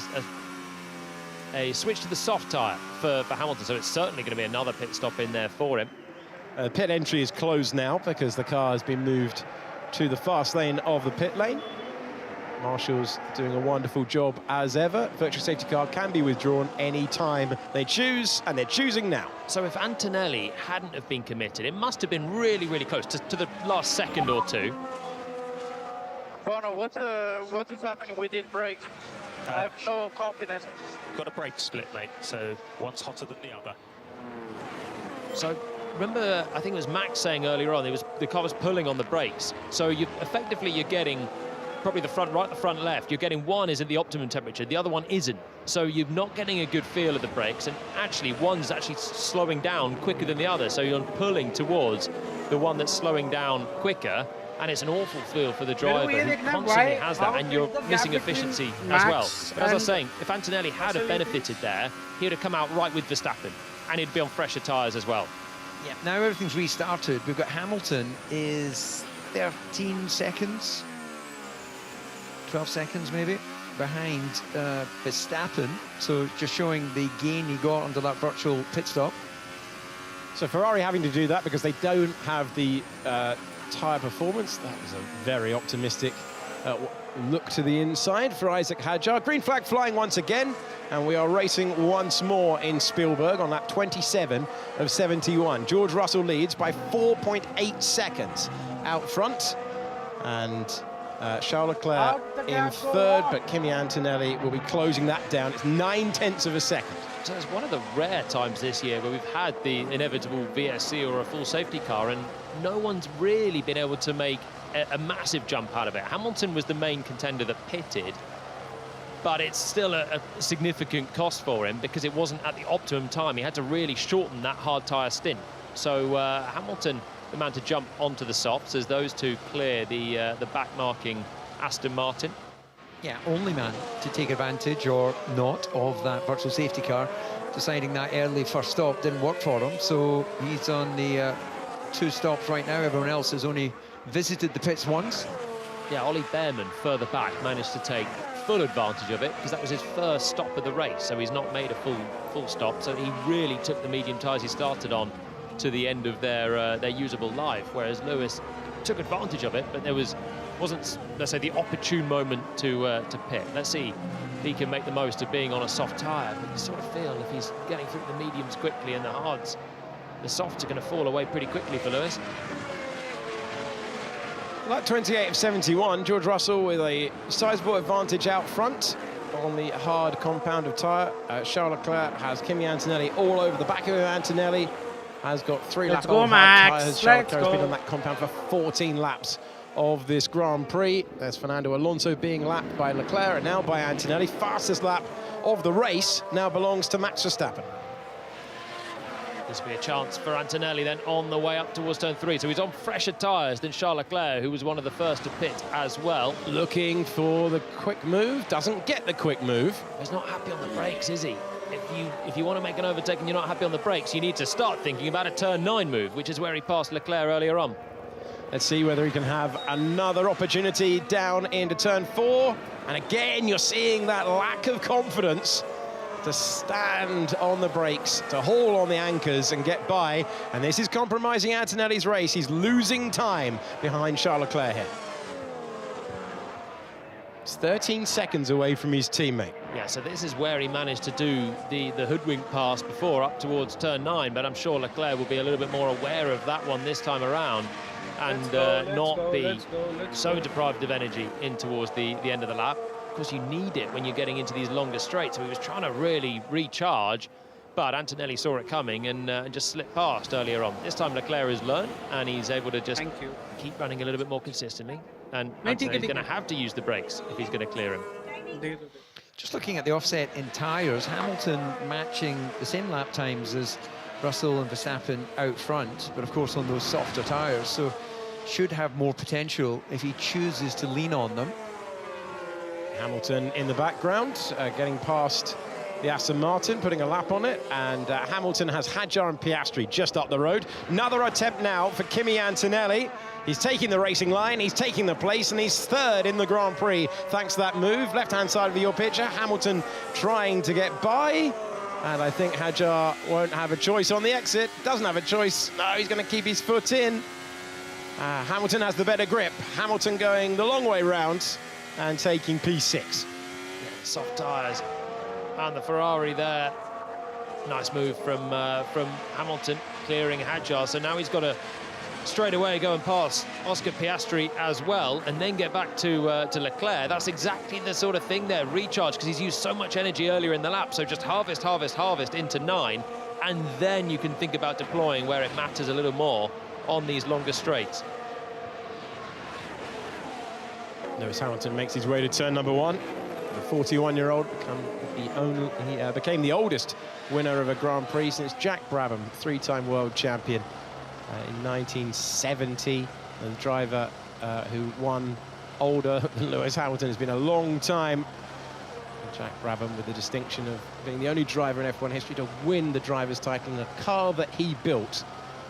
a switch to the soft tyre for Hamilton, so it's certainly going to be another pit stop in there for him. Pit entry is closed now because the car has been moved to the fast lane of the pit lane. Marshall's doing a wonderful job as ever. Virtual safety car can be withdrawn any time they choose, and they're choosing now. So if Antonelli hadn't have been committed, it must have been really, really close to the last second or two. Bono, what is happening with this brake? I have no confidence. Got a brake split, mate, so one's hotter than the other. So remember, I think it was Max saying earlier on, the car was pulling on the brakes. So you're getting probably the front right, the front left. You're getting one is at the optimum temperature, the other one isn't. So you're not getting a good feel of the brakes, and actually one's actually slowing down quicker than the other. So you're pulling towards the one that's slowing down quicker, and it's an awful feel for the driver who constantly has that, and you're missing efficiency as well. But as I was saying, if Antonelli had have benefited there, he would have come out right with Verstappen, and he'd be on fresher tyres as well. Yeah, now everything's restarted. We've got Hamilton is 13 seconds, 12 seconds maybe, behind Verstappen. So just showing the gain he got under that virtual pit stop. So Ferrari having to do that because they don't have the tyre performance. That was a very optimistic look to the inside for Isaac Hadjar. Green flag flying once again, and we are racing once more in Spielberg on lap 27 of 71. George Russell leads by 4.8 seconds out front, and Charles Leclerc in third, but Kimi Antonelli will be closing that down. It's 9/10 of a second. So it's one of the rare times this year where we've had the inevitable VSC or a full safety car, and no one's really been able to make a massive jump out of it. Hamilton was the main contender that pitted, but it's still a significant cost for him because it wasn't at the optimum time. He had to really shorten that hard tyre stint. So Hamilton, the man to jump onto the softs as those two clear the back-marking Aston Martin. Yeah, only man to take advantage or not of that virtual safety car. Deciding that early first stop didn't work for him, so he's on the 2 stops right now. Everyone else has only visited the pits once. Yeah, Ollie Behrman further back managed to take full advantage of it because that was his first stop of the race, so he's not made a full stop. So he really took the medium tyres he started on to the end of their usable life, whereas Lewis took advantage of it, but there wasn't, let's say, the opportune moment to pit. Let's see if he can make the most of being on a soft tyre, but you sort of feel if he's getting through the mediums quickly and the hards, the softs are going to fall away pretty quickly for Lewis. Lap 28 of 71, George Russell with a sizable advantage out front on the hard compound of tyre. Charles Leclerc has Kimi Antonelli all over the back of him. Antonelli has got 3 laps on hard tyres. Charles Leclerc has been on that compound for 14 laps of this Grand Prix. There's Fernando Alonso being lapped by Leclerc and now by Antonelli. Fastest lap of the race now belongs to Max Verstappen. The This will be a chance for Antonelli then on the way up towards turn 3. So he's on fresher tyres than Charles Leclerc, who was one of the first to pit as well. Looking for the quick move, doesn't get the quick move. He's not happy on the brakes, is he? If you want to make an overtake and you're not happy on the brakes, you need to start thinking about a turn 9 move, which is where he passed Leclerc earlier on. Let's see whether he can have another opportunity down into turn 4. And again, you're seeing that lack of confidence to stand on the brakes, to haul on the anchors and get by. And this is compromising Antonelli's race. He's losing time behind Charles Leclerc here. It's 13 seconds away from his teammate. Yeah, so this is where he managed to do the hoodwink pass before, up towards turn 9, but I'm sure Leclerc will be a little bit more aware of that one this time around and not be so deprived of energy in towards the end of the lap. Of course, you need it when you're getting into these longer straights, so he was trying to really recharge, but Antonelli saw it coming and just slipped past earlier on. This time Leclerc has learned, and he's able to just keep running a little bit more consistently, and Antonelli's going to have to use the brakes if he's going to clear him. Just looking at the offset in tyres, Hamilton matching the same lap times as Russell and Verstappen out front, but of course on those softer tyres, so should have more potential if he chooses to lean on them. Hamilton in the background, getting past the Aston Martin, putting a lap on it, and Hamilton has Hadjar and Piastri just up the road. Another attempt now for Kimi Antonelli. He's taking the racing line, he's taking the place, and he's third in the Grand Prix thanks to that move. Left-hand side of your picture, Hamilton trying to get by, and I think Hadjar won't have a choice on the exit. Doesn't have a choice. No, he's going to keep his foot in. Hamilton has the better grip. Hamilton going the long way round and taking P6. Yeah, soft tyres and the Ferrari there. Nice move from Hamilton, clearing Hadjar. So now he's got to straight away go and pass Oscar Piastri as well, and then get back to Leclerc. That's exactly the sort of thing there, recharge, because he's used so much energy earlier in the lap. So just harvest, harvest, harvest into 9, and then you can think about deploying where it matters a little more on these longer straights. Lewis Hamilton makes his way to turn number 1. The 41-year-old became the oldest winner of a Grand Prix since Jack Brabham, 3-time world champion in 1970. And the driver who won older than Lewis Hamilton has been a long time. Jack Brabham with the distinction of being the only driver in F1 history to win the driver's title in a car that he built.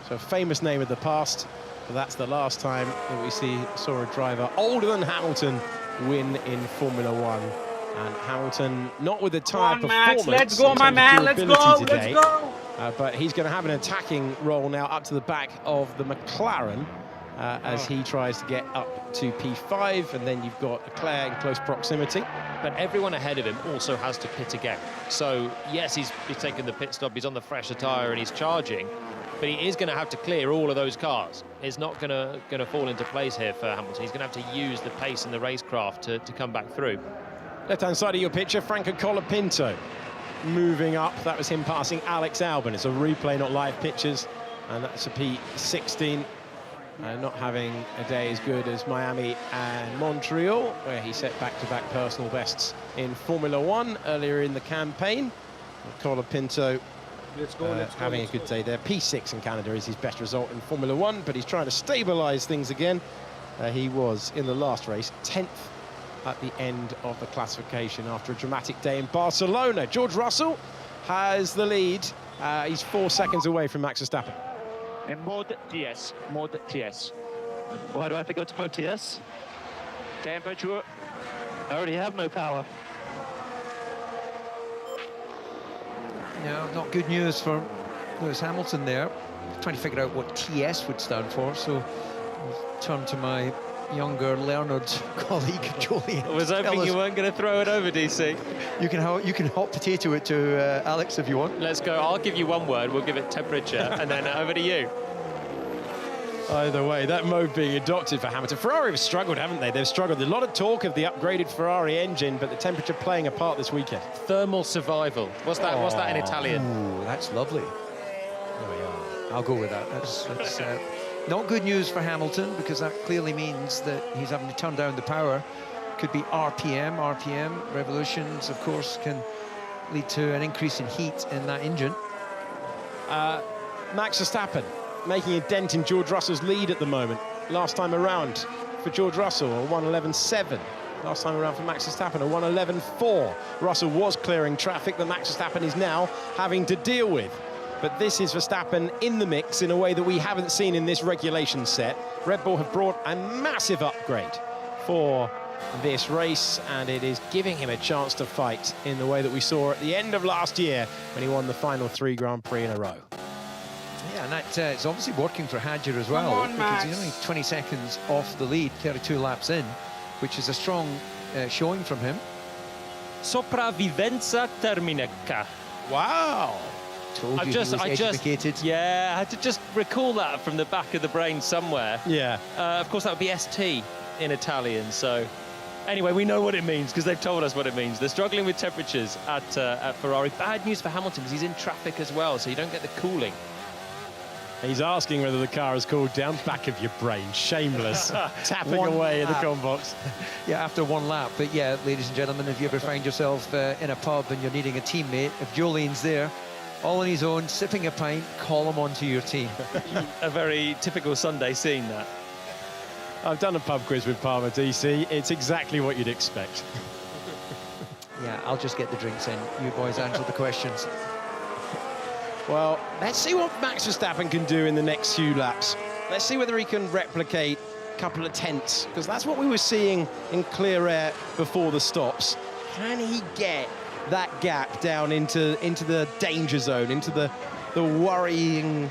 So a famous name of the past, but that's the last time that we saw a driver older than Hamilton win in Formula One. And Hamilton, not with the tyre performance. Let's go, my man. Let's go. Today, let's go. But he's going to have an attacking role now up to the back of the McLaren as he tries to get up to P5, and then you've got Leclerc in close proximity. But everyone ahead of him also has to pit again. So yes, he's taken the pit stop, he's on the fresher tyre and he's charging, but he is going to have to clear all of those cars. It's not going to fall into place here for Hamilton. He's going to have to use the pace and the racecraft to come back through. Left-hand side of your picture, Franco Colapinto moving up. That was him passing Alex Albon. It's a replay, not live pictures, and that's a P16. Not having a day as good as Miami and Montreal, where he set back-to-back personal bests in Formula One earlier in the campaign. Colapinto having a good day there. P6 in Canada is his best result in Formula One, but he's trying to stabilise things again. He was, in the last race, 10th at the end of the classification after a dramatic day in Barcelona. George Russell has the lead. He's 4 seconds away from Max Verstappen. And mode TS. Why do I have to go to mode TS? Temperature. I already have no power. No, not good news for Lewis Hamilton there. Trying to figure out what TS would stand for, so I'll turn to my younger, learned colleague, Julian. I was hoping you weren't going to throw it over, DC. You can hot potato it to Alex if you want. Let's go. I'll give you one word. We'll give it temperature, and then over to you. Either way, that mode being adopted for Hamilton. Ferrari have struggled, haven't they? They've struggled. There's a lot of talk of the upgraded Ferrari engine, but the temperature playing a part this weekend. Thermal survival. What's that in Italian? Ooh, that's lovely. There we are. I'll go with that. That's not good news for Hamilton, because that clearly means that he's having to turn down the power. Could be RPM revolutions, of course, can lead to an increase in heat in that engine. Max Verstappen making a dent in George Russell's lead at the moment. Last time around for George Russell, a 1:11.7. Last time around for Max Verstappen, a 1:11.4. Russell was clearing traffic that Max Verstappen is now having to deal with. But this is Verstappen in the mix in a way that we haven't seen in this regulation set. Red Bull have brought a massive upgrade for this race, and it is giving him a chance to fight in the way that we saw at the end of last year when he won the final 3 Grand Prix in a row. Yeah, and that it's obviously working for Hadjar as well, on, because Max. he's only 20 seconds off the lead, 32 laps in, which is a strong showing from him. Sopravvivenza terminica. Wow! Told you he was educated. Yeah, I had to just recall that from the back of the brain somewhere. Yeah. Of course, that would be ST in Italian. So, anyway, we know what it means because they've told us what it means. They're struggling with temperatures at Ferrari. Bad news for Hamilton because he's in traffic as well, so you don't get the cooling. He's asking whether the car has cooled down. Back of your brain, shameless. Tapping away in the com box. Yeah, after one lap. But yeah, ladies and gentlemen, if you ever find yourself in a pub and you're needing a teammate, if Jolene's there, all on his own, sipping a pint, call him onto your team. A very typical Sunday scene, that. I've done a pub quiz with Palmer, DC. It's exactly what you'd expect. Yeah, I'll just get the drinks in. You boys answer the questions. Well, let's see what Max Verstappen can do in the next few laps. Let's see whether he can replicate a couple of tenths, because that's what we were seeing in clear air before the stops. Can he get that gap down into the danger zone, into the worrying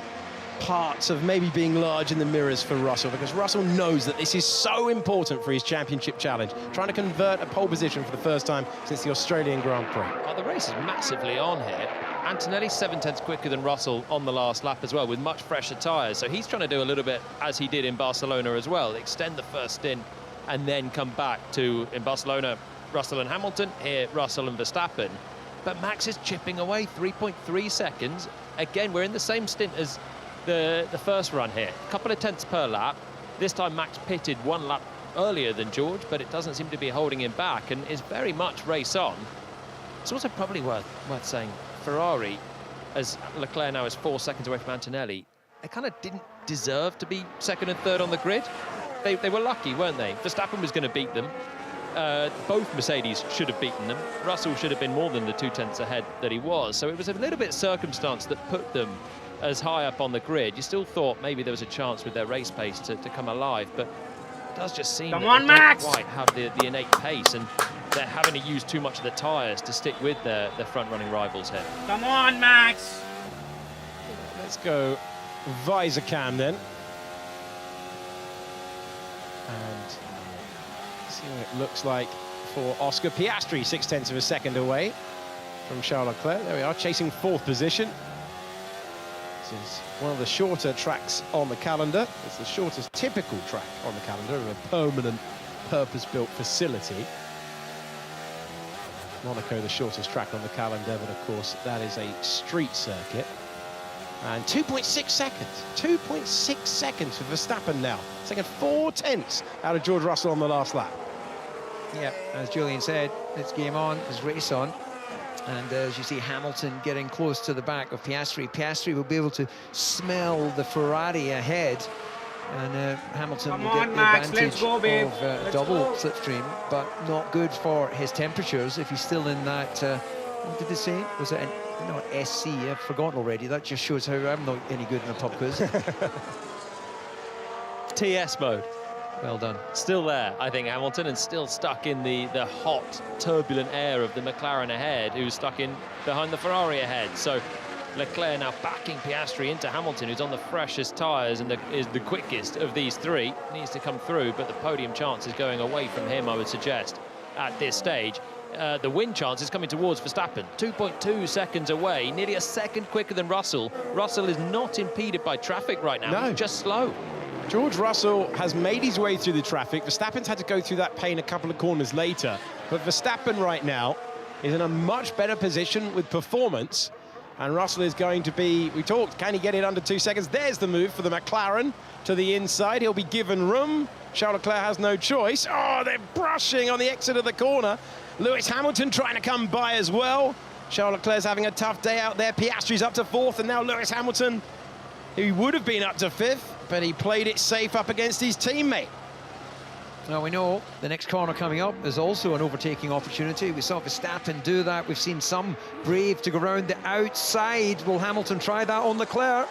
parts of maybe being large in the mirrors for Russell, because Russell knows that this is so important for his championship challenge, trying to convert a pole position for the first time since the Australian Grand Prix. Well, the race is massively on here. Antonelli's 7 tenths quicker than Russell on the last lap as well, with much fresher tyres. So he's trying to do a little bit as he did in Barcelona as well, extend the first stint and then come back to, in Barcelona, Russell and Hamilton, here Russell and Verstappen. But Max is chipping away, 3.3 seconds. Again, we're in the same stint as the first run here. A couple of tenths per lap. This time Max pitted 1 lap earlier than George, but it doesn't seem to be holding him back and is very much race on. It's also probably worth saying, Ferrari, as Leclerc now is 4 seconds away from Antonelli, they kind of didn't deserve to be second and third on the grid. They were lucky, weren't they? Verstappen was going to beat them. Both Mercedes should have beaten them. Russell should have been more than the 2 tenths ahead that he was. So it was a little bit circumstance that put them as high up on the grid. You still thought maybe there was a chance with their race pace to come alive, but it does just seem that they don't quite have the innate pace, and they're having to use too much of the tyres to stick with their front-running rivals here. Come on, Max! Let's go visor cam then. And see what it looks like for Oscar Piastri, 6 tenths of a second away from Charles Leclerc. There we are, chasing 4th position. This is one of the shorter tracks on the calendar. It's the shortest typical track on the calendar of a permanent, purpose-built facility. Monaco, the shortest track on the calendar, but of course that is a street circuit. And 2.6 seconds, 2.6 seconds for Verstappen now. Second 4 tenths out of George Russell on the last lap. Yeah, as Julian said, it's game on, it's race on. And as you see Hamilton getting close to the back of Piastri, Piastri will be able to smell the Ferrari ahead. And Hamilton will get the advantage of a double slipstream, but not good for his temperatures if he's still in that, what did they say? Was it not SC? I've forgotten already. That just shows how I'm not any good in a pub quiz. TS mode. Well done. Still there, I think, Hamilton, and still stuck in the hot, turbulent air of the McLaren ahead, who's stuck in behind the Ferrari ahead. So Leclerc now backing Piastri into Hamilton, who's on the freshest tyres and is the quickest of these three. Needs to come through, but the podium chance is going away from him, I would suggest, at this stage. The win chance is coming towards Verstappen, 2.2 seconds away, nearly a second quicker than Russell. Russell is not impeded by traffic right now, No. he's just slow. George Russell has made his way through the traffic. Verstappen's had to go through that pain a couple of corners later. But Verstappen right now is in a much better position with performance. And Russell is going to be, we talked, can he get it under 2 seconds? There's the move for the McLaren to the inside. He'll be given room. Charles Leclerc has no choice. Oh, they're brushing on the exit of the corner. Lewis Hamilton trying to come by as well. Charles Leclerc's having a tough day out there. Piastri's up to 4th, and now Lewis Hamilton He would have been up to 5th, but he played it safe up against his teammate. Now we know the next corner coming up is also an overtaking opportunity. We saw Verstappen do that. We've seen some brave to go round the outside. Will Hamilton try that on Leclerc?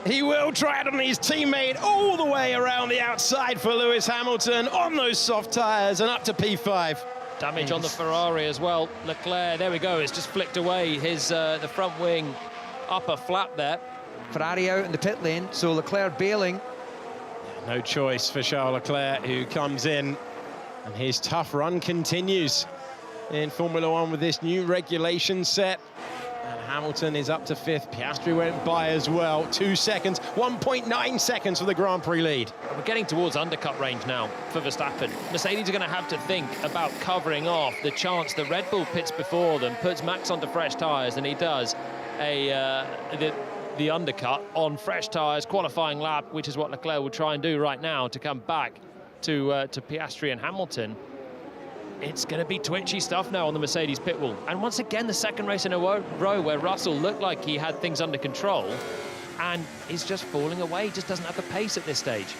He will try it on his teammate all the way around the outside for Lewis Hamilton on those soft tyres and up to P5. Damage on the Ferrari as well. Leclerc, there we go, it's just flicked away his the front wing upper flap there. Ferrari out in the pit lane, so Leclerc bailing. No choice for Charles Leclerc, who comes in, and his tough run continues in Formula One with this new regulation set. And Hamilton is up to 5th. Piastri went by as well. 2 seconds, 1.9 seconds for the Grand Prix lead. We're getting towards undercut range now for Verstappen. Mercedes are going to have to think about covering off the chance that Red Bull pits before them, puts Max onto fresh tyres, and he does the undercut on fresh tyres, qualifying lap, which is what Leclerc will try and do right now to come back to Piastri and Hamilton. It's going to be twitchy stuff now on the Mercedes pit wall. And once again, the second race in a row where Russell looked like he had things under control and is just falling away, just doesn't have the pace at this stage.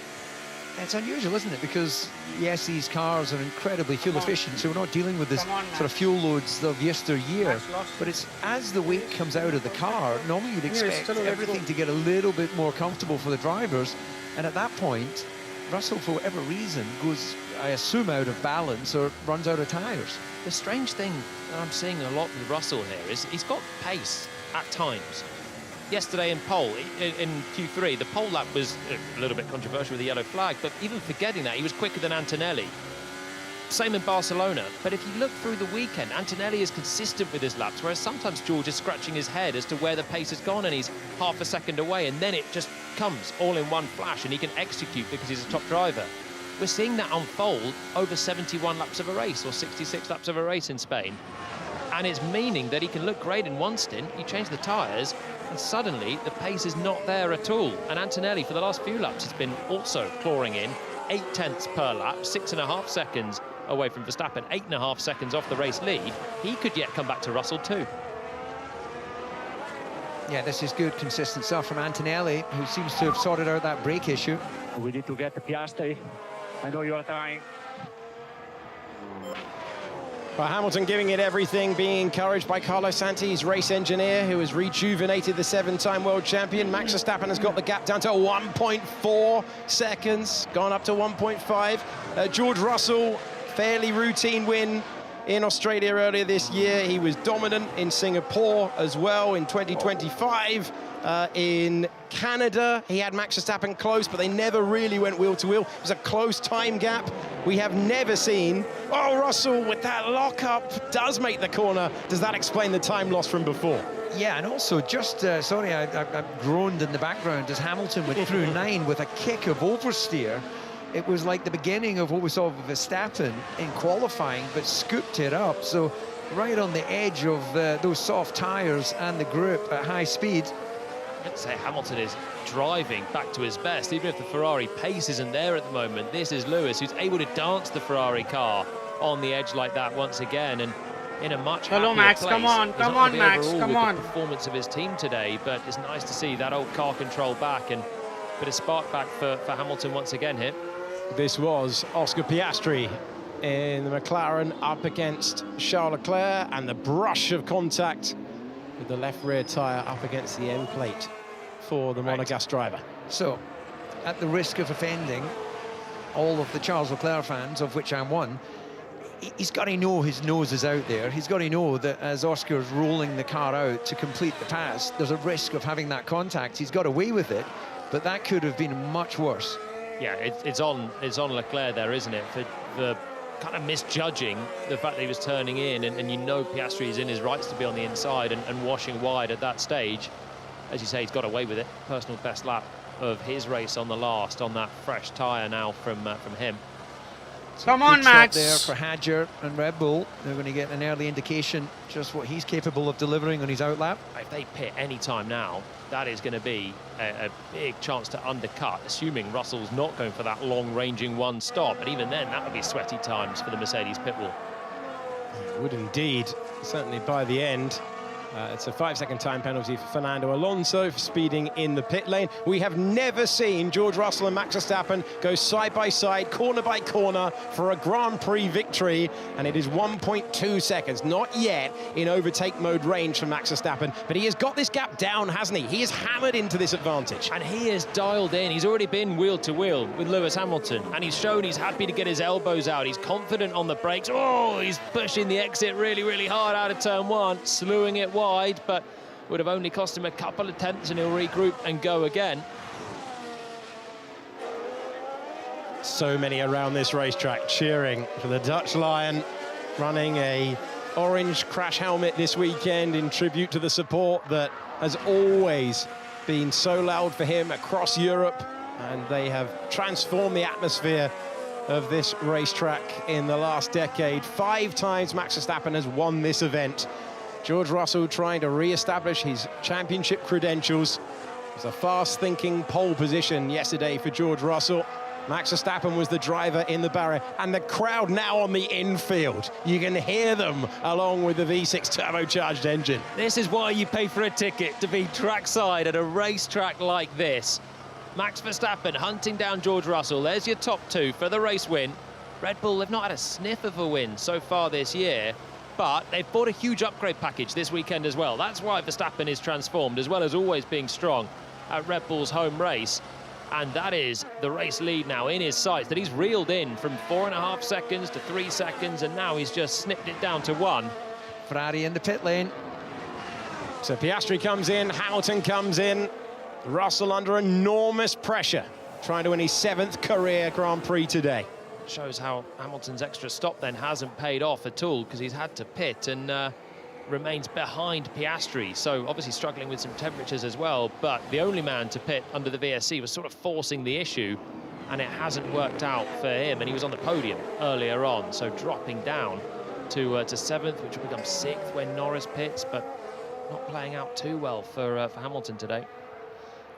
It's unusual, isn't it? Because, yes, these cars are incredibly fuel efficient, so we're not dealing with this sort of fuel loads of yesteryear. But it's as the weight comes out of the car, normally you'd expect everything to get a little bit more comfortable for the drivers. And at that point, Russell, for whatever reason, goes, I assume, out of balance or runs out of tyres. The strange thing that I'm seeing a lot with Russell here is he's got pace at times. Yesterday in Q3, the pole lap was a little bit controversial with the yellow flag, but even forgetting that, he was quicker than Antonelli. Same in Barcelona, but if you look through the weekend, Antonelli is consistent with his laps, whereas sometimes George is scratching his head as to where the pace has gone, and he's half a second away, and then it just comes all in one flash, and he can execute because he's a top driver. We're seeing that unfold over 71 laps of a race, or 66 laps of a race in Spain. And it's meaning that he can look great in one stint, you change the tyres, and suddenly the pace is not there at all. And Antonelli, for the last few laps, has been also clawing in 0.8 per lap, 6.5 seconds away from Verstappen, 8.5 seconds off the race lead. He could yet come back to Russell too. Yeah, this is good, consistent stuff from Antonelli, who seems to have sorted out that brake issue. We need to get the Piastri. I know you are trying. Well, Hamilton giving it everything, being encouraged by Carlos Sainz, race engineer, who has rejuvenated the 7-time world champion. Max Verstappen has got the gap down to 1.4 seconds, gone up to 1.5. George Russell, fairly routine win in Australia earlier this year. He was dominant in Singapore as well in 2025. In Canada, he had Max Verstappen close, but they never really went wheel to wheel. It was a close time gap. We have never seen, oh, Russell with that lockup does make the corner. Does that explain the time loss from before? Yeah, and also just, sorry, I groaned in the background as Hamilton went through 9 with a kick of oversteer. It was like the beginning of what we saw with Verstappen in qualifying, but scooped it up. So right on the edge of those soft tyres and the grip at high speed. I'd say Hamilton is driving back to his best, even if the Ferrari pace isn't there at the moment. This is Lewis, who's able to dance the Ferrari car on the edge like that once again, and in a much happier Max, place. come on, Max, come on. The performance of his team today, but it's nice to see that old car control back and a bit of spark back for Hamilton once again here. This was Oscar Piastri in the McLaren up against Charles Leclerc, and the brush of contact with the left rear tyre up against the end plate for the Monegasque driver. So, at the risk of offending all of the Charles Leclerc fans, of which I'm one, he's got to know his nose is out there. He's got to know that as Oscar's rolling the car out to complete the pass, there's a risk of having that contact. He's got away with it, but that could have been much worse. Yeah, it's on Leclerc there, isn't it? For the kind of misjudging the fact that he was turning in, and you know Piastri is in his rights to be on the inside and washing wide at that stage. As you say, he's got away with it. Personal best lap of his race on the last, on that fresh tyre now from him. Come on, Good Max. stop there for Hadjar and Red Bull. They're going to get an early indication just what he's capable of delivering on his outlap. If they pit any time now, that is going to be a big chance to undercut, assuming Russell's not going for that long-ranging one stop. But even then, that would be sweaty times for the Mercedes pit wall. It would indeed, certainly by the end. It's a 5-second time penalty for Fernando Alonso for speeding in the pit lane. We have never seen George Russell and Max Verstappen go side by side, corner by corner for a Grand Prix victory, and it is 1.2 seconds, not yet in overtake mode range for Max Verstappen, but he has got this gap down, hasn't he? He is hammered into this advantage. And he is dialed in. He's already been wheel to wheel with Lewis Hamilton, and he's shown he's happy to get his elbows out. He's confident on the brakes. Oh, he's pushing the exit really, really hard out of turn one, slewing it wide, but would have only cost him a couple of tenths, and he'll regroup and go again. So many around this racetrack cheering for the Dutch Lion, running a orange crash helmet this weekend in tribute to the support that has always been so loud for him across Europe, and they have transformed the atmosphere of this racetrack in the last decade. 5 times Max Verstappen has won this event. George Russell trying to re-establish his championship credentials. It was a fast-thinking pole position yesterday for George Russell. Max Verstappen was the driver in the barrier, and the crowd now on the infield. You can hear them along with the V6 turbocharged engine. This is why you pay for a ticket, to be trackside at a racetrack like this. Max Verstappen hunting down George Russell. There's your top 2 for the race win. Red Bull have not had a sniff of a win so far this year, but they've bought a huge upgrade package this weekend as well. That's why Verstappen is transformed, as well as always being strong at Red Bull's home race. And that is the race lead now in his sights, that he's reeled in from 4.5 seconds to 3 seconds, and now he's just snipped it down to 1. Ferrari in the pit lane. So Piastri comes in, Hamilton comes in. Russell under enormous pressure, trying to win his 7th career Grand Prix today. Shows how Hamilton's extra stop then hasn't paid off at all, because he's had to pit and remains behind Piastri. So obviously struggling with some temperatures as well, but the only man to pit under the VSC was sort of forcing the issue, and it hasn't worked out for him, and he was on the podium earlier on, so dropping down to 7th, which will become 6th when Norris pits, but not playing out too well for Hamilton today.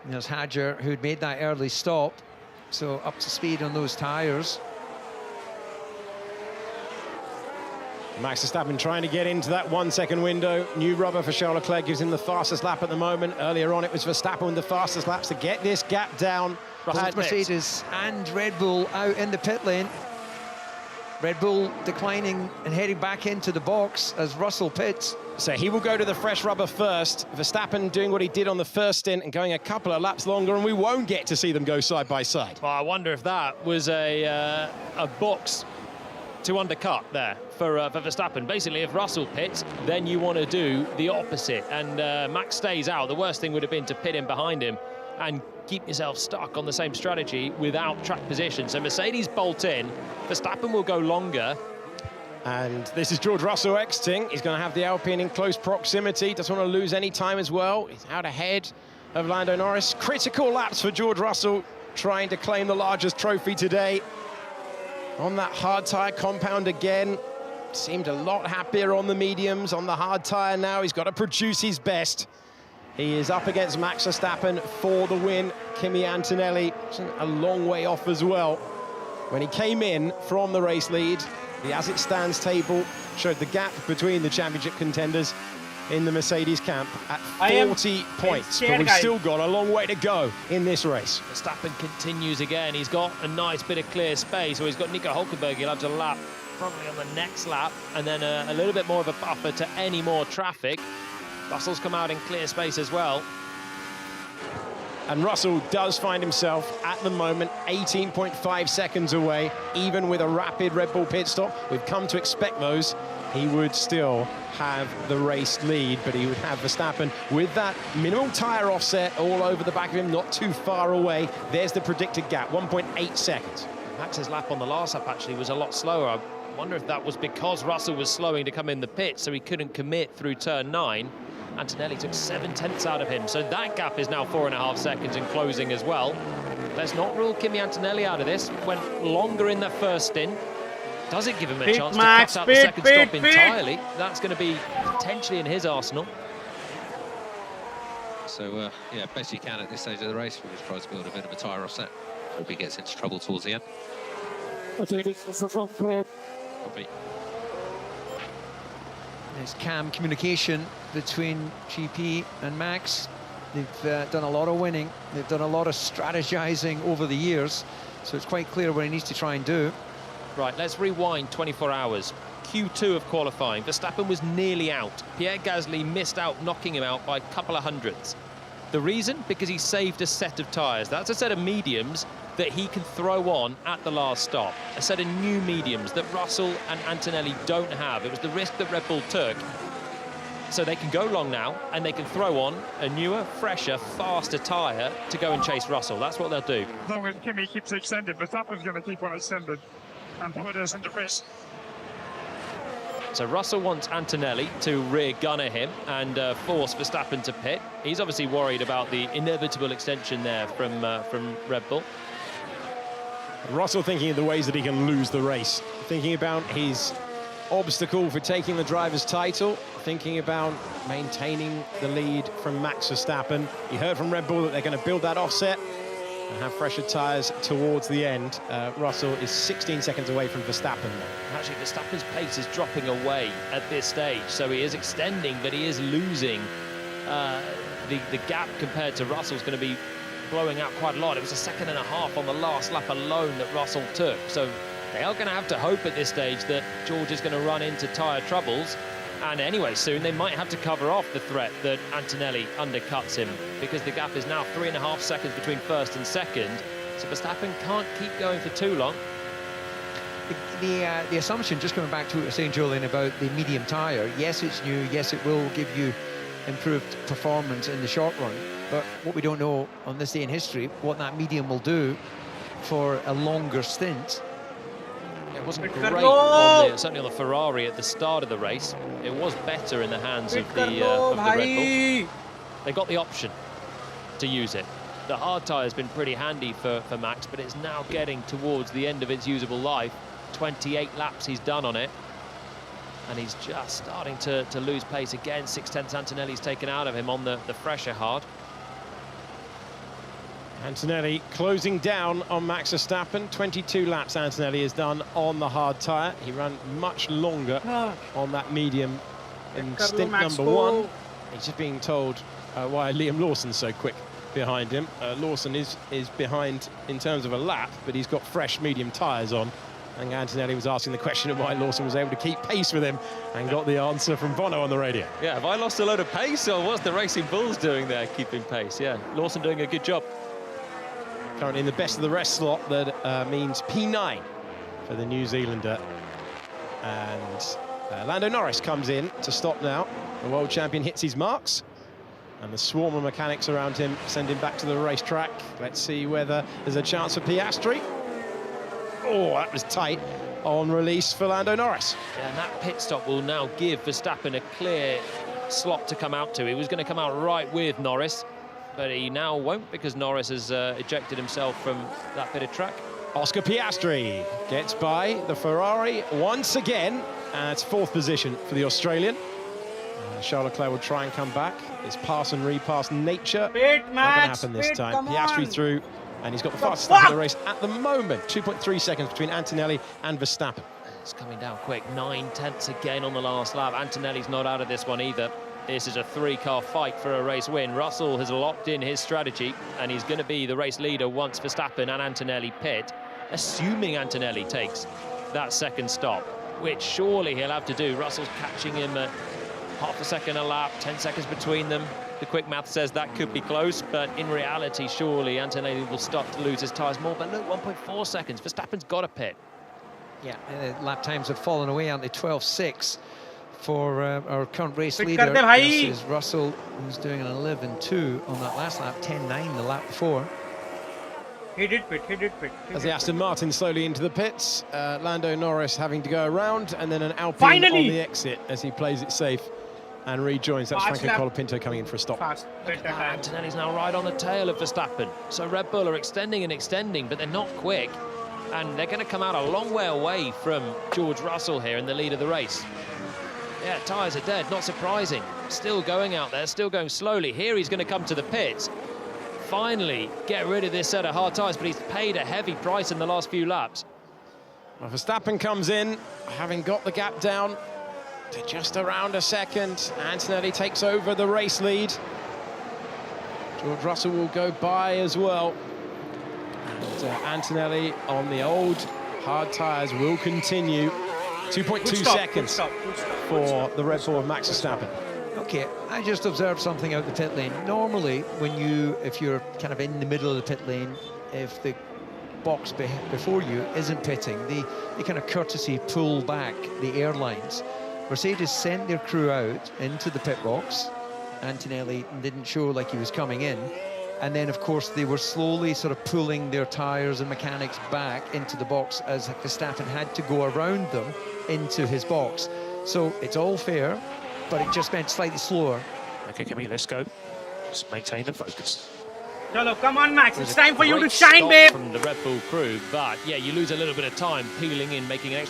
There's Hadger, who'd made that early stop, so up to speed on those tyres. Max Verstappen trying to get into that 1-second window. New rubber for Charles Leclerc gives him the fastest lap at the moment. Earlier on, it was Verstappen with the fastest laps to get this gap down. Both Mercedes and Red Bull out in the pit lane. Red Bull declining and heading back into the box as Russell pits. So he will go to the fresh rubber first. Verstappen doing what he did on the first stint and going a couple of laps longer, and we won't get to see them go side by side. Well, I wonder if that was a box to undercut there for Verstappen. Basically, if Russell pits, then you want to do the opposite, and Max stays out. The worst thing would have been to pit in behind him and keep yourself stuck on the same strategy without track position. So Mercedes bolt in, Verstappen will go longer. And this is George Russell exiting. He's going to have the Alpine in close proximity. Doesn't want to lose any time as well. He's out ahead of Lando Norris. Critical laps for George Russell, trying to claim the largest trophy today. On that hard tyre compound again. Seemed a lot happier on the mediums. On the hard tyre now, he's got to produce his best. He is up against Max Verstappen for the win. Kimi Antonelli isn't a long way off as well. When he came in from the race lead, the as it stands table showed the gap between the championship contenders in the Mercedes camp at 40 points. But we've still got a long way to go in this race. Verstappen continues again. He's got a nice bit of clear space, or he's got Nico Hülkenberg. He'll have to lap probably on the next lap, and then a little bit more of a buffer to any more traffic. Russell's come out in clear space as well. And Russell does find himself at the moment 18.5 seconds away, even with a rapid Red Bull pit stop. We've come to expect those. He would still have the race lead, but he would have Verstappen with that minimal tyre offset all over the back of him, not too far away. There's the predicted gap, 1.8 seconds. Max's lap on the last lap actually was a lot slower. I wonder if that was because Russell was slowing to come in the pit, so he couldn't commit through turn 9. Antonelli took 7 tenths out of him, so that gap is now 4.5 seconds and closing as well. Let's not rule Kimi Antonelli out of this. Went longer in that first stint. Does it give him a chance to cut out the second stop entirely? That's going to be potentially in his arsenal. So, yeah, best you can at this stage of the race. We'll just try to build a bit of a tyre offset. Hope he gets into trouble towards the end. I think it's the front. Copy. There's calm communication between GP and Max. They've done a lot of winning. They've done a lot of strategizing over the years. So it's quite clear what he needs to try and do. Right, let's rewind 24 hours. Q2 of qualifying. Verstappen was nearly out. Pierre Gasly missed out, knocking him out by a couple of hundredths. The reason? Because he saved a set of tyres. That's a set of mediums that he can throw on at the last stop. A set of new mediums that Russell and Antonelli don't have. It was the risk that Red Bull took. So they can go long now, and they can throw on a newer, fresher, faster tyre to go and chase Russell. That's what they'll do. As long as Kimi keeps extended, Verstappen's going to keep on extended and put us into risk. So Russell wants Antonelli to rear gunner him and force Verstappen to pit. He's obviously worried about the inevitable extension there from Red Bull. Russell thinking of the ways that he can lose the race, thinking about his obstacle for taking the driver's title, thinking about maintaining the lead from Max Verstappen. You heard from Red Bull that they're going to build that offset and have fresher tyres towards the end. Russell is 16 seconds away from Verstappen. Actually, Verstappen's pace is dropping away at this stage, so he is extending, but he is losing. The gap compared to Russell is going to be blowing out quite a lot. It was a second and a half on the last lap alone that Russell took. So they are going to have to hope at this stage that George is going to run into tyre troubles. And anyway, soon they might have to cover off the threat that Antonelli undercuts him, because the gap is now 3.5 seconds between first and second. So Verstappen can't keep going for too long. The assumption, just coming back to what you were saying, Julian, about the medium tyre, yes, it's new, yes, it will give you improved performance in the short run, but what we don't know on this day in history, what that medium will do for a longer stint. It wasn't great on certainly on the Ferrari at the start of the race. It was better in the hands of the Red Bull. They got the option to use it. The hard tyre has been pretty handy for Max, but it's now getting towards the end of its usable life. 28 laps he's done on it, and he's just starting to lose pace again. 6/10 Antonelli's taken out of him on the fresher hard. Antonelli closing down on Max Verstappen. 22 laps Antonelli has done on the hard tyre. He ran much longer on that medium in stint number one. He's just being told why Liam Lawson's so quick behind him. Lawson is behind in terms of a lap, but he's got fresh medium tyres on. And Antonelli was asking the question of why Lawson was able to keep pace with him, and got the answer from Bono on the radio. Yeah, have I lost a load of pace, or what's the Racing Bulls doing there, keeping pace? Yeah, Lawson doing a good job. Currently in the best of the rest slot, that means P9 for the New Zealander. And Lando Norris comes in to stop now. The world champion hits his marks, and the swarm of mechanics around him send him back to the racetrack. Let's see whether there's a chance for Piastri. Oh, that was tight on release for Lando Norris. Yeah, and that pit stop will now give Verstappen a clear slot to come out to. He was going to come out right with Norris, but he now won't, because Norris has ejected himself from that bit of track. Oscar Piastri gets by the Ferrari once again, and it's fourth position for the Australian. Charles Leclerc will try and come back. It's pass and repass nature. Not going to happen this time. Piastri through, and he's got the fastest lap of the race at the moment. 2.3 seconds between Antonelli and Verstappen. It's coming down quick. 9/10 again on the last lap. Antonelli's not out of this one either. This is a three-car fight for a race win. Russell has locked in his strategy, and he's going to be the race leader once Verstappen and Antonelli pit, assuming Antonelli takes that second stop, which surely he'll have to do. Russell's catching him at half a second a lap, 10 seconds between them. The quick math says that could be close, but in reality, surely Antonelli will start to lose his tyres more. But look, 1.4 seconds. Verstappen's got a pit. Yeah, lap times have fallen away, aren't they? 12.6 for our current race leader versus Russell, who's doing an 11.2 on that last lap, 10.9 the lap before. He did pit. As the Aston Martin slowly into the pits, Lando Norris having to go around, and then an Alpine on the exit as he plays it safe and rejoins. That's Franco Colapinto coming in for a stop. Antonelli's now right on the tail of Verstappen. So Red Bull are extending and extending, but they're not quick. And they're going to come out a long way away from George Russell here in the lead of the race. Yeah, tyres are dead, not surprising. Still going out there, still going slowly. Here he's going to come to the pits. Finally get rid of this set of hard tyres, but he's paid a heavy price in the last few laps. Well, Verstappen comes in, having got the gap down, to just around a second. Antonelli takes over the race lead. George Russell will go by as well. And Antonelli on the old hard tyres will continue. 2.2 seconds for the Red Bull of Max Verstappen. Okay, I just observed something out the pit lane. Normally, if you're kind of in the middle of the pit lane, if the box before you isn't pitting, they kind of courtesy pull back the airlines. Mercedes sent their crew out into the pit box. Antonelli didn't show like he was coming in. And then, of course, they were slowly sort of pulling their tyres and mechanics back into the box as Verstappen had to go around them into his box. So it's all fair, but it just meant slightly slower. Okay, Camille, let's go. Just maintain the focus. Chalo, come on, Max. It's time for you to Great shine, stop babe. from the Red Bull crew, but yeah, you lose a little bit of time peeling in, making an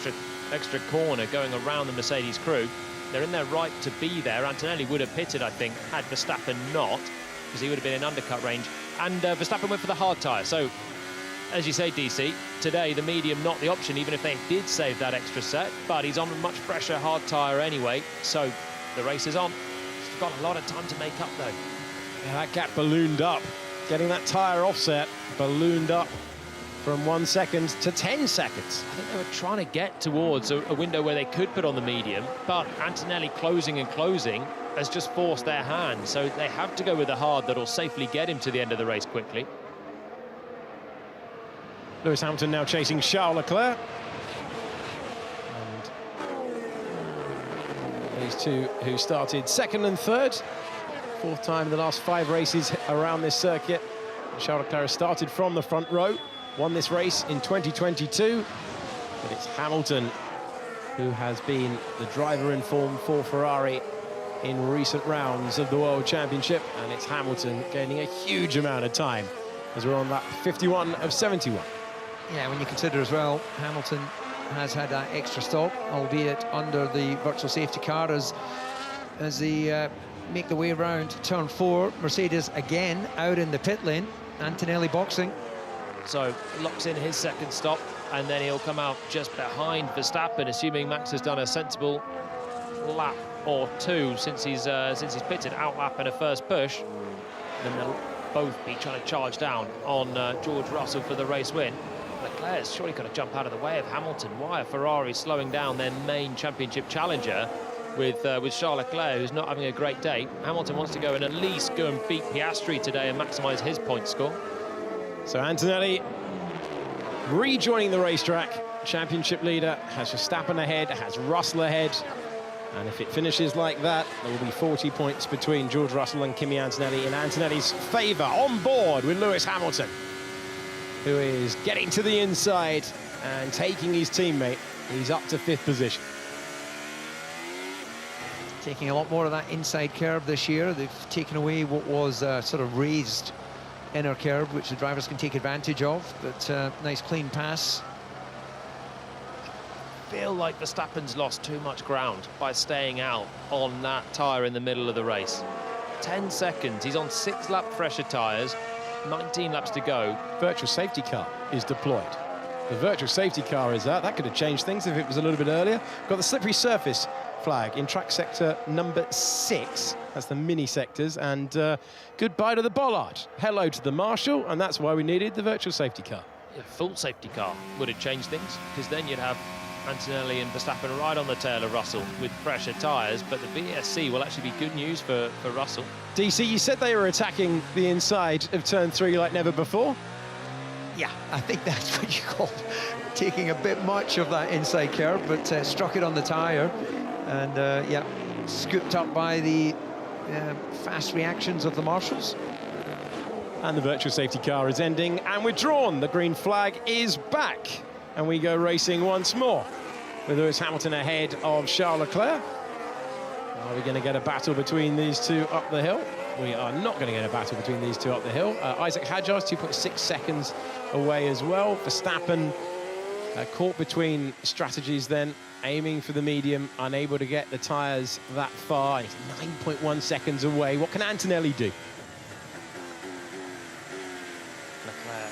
extra corner, going around the Mercedes crew. They're in their right to be there. Antonelli would have pitted, I think, had Verstappen not, because he would have been in undercut range. And Verstappen went for the hard tyre. So, as you say, DC, today the medium not the option, even if they did save that extra set. But he's on a much fresher hard tyre anyway, so the race is on. He's got a lot of time to make up, though. Yeah, that gap ballooned up. Getting that tyre offset ballooned up from 1 second to 10 seconds. I think they were trying to get towards a window where they could put on the medium, but Antonelli closing and closing has just forced their hand, so they have to go with the hard that'll safely get him to the end of the race quickly. Lewis Hamilton now chasing Charles Leclerc. And these two who started second and third. Fourth time in the last 5 races around this circuit. Charles Leclerc started from the front row, won this race in 2022. But it's Hamilton who has been the driver in form for Ferrari in recent rounds of the World Championship, and it's Hamilton gaining a huge amount of time as we're on lap 51 of 71. Yeah, when you consider as well, Hamilton has had that extra stop, albeit under the virtual safety car as they make the way around turn 4. Mercedes again out in the pit lane. Antonelli boxing. So locks in his second stop, and then he'll come out just behind Verstappen, assuming Max has done a sensible lap or 2 since he's pitted, out lap and a first push. Then they'll both be trying to charge down on George Russell for the race win. Leclerc's surely got to jump out of the way of Hamilton. Why are Ferrari slowing down their main championship challenger with Charles Leclerc, who's not having a great day? Hamilton wants to go and at least go and beat Piastri today and maximise his point score. So Antonelli rejoining the racetrack. Championship leader has Verstappen ahead, has Russell ahead. And if it finishes like that, there will be 40 points between George Russell and Kimi Antonelli in Antonelli's favour, on board with Lewis Hamilton, who is getting to the inside and taking his teammate. He's up to 5th position. Taking a lot more of that inside curve this year. They've taken away what was sort of raised inner curve, which the drivers can take advantage of. But nice clean pass. I feel like Verstappen's lost too much ground by staying out on that tyre in the middle of the race. 10 seconds. He's on 6 lap fresher tyres. 19 laps to go. Virtual safety car is deployed. The virtual safety car is out. That could have changed things if it was a little bit earlier. Got the slippery surface flag in track sector number 6. That's the mini sectors. And goodbye to the bollard. Hello to the marshal. And that's why we needed the virtual safety car. A full safety car would have changed things, because then you'd have Antonelli and Verstappen right on the tail of Russell with fresher tyres, but the VSC will actually be good news for Russell. DC, you said they were attacking the inside of turn 3 like never before. Yeah, I think that's what you call taking a bit much of that inside curve, but struck it on the tyre, and yeah, scooped up by the fast reactions of the marshals. And the virtual safety car is ending and withdrawn. The green flag is back. And we go racing once more with Lewis Hamilton ahead of Charles Leclerc. Are we going to get a battle between these two up the hill? We are not going to get a battle between these two up the hill. Isaac Hadjar's 2.6 seconds away as well. Verstappen caught between strategies then, aiming for the medium, unable to get the tyres that far. He's 9.1 seconds away. What can Antonelli do? Leclerc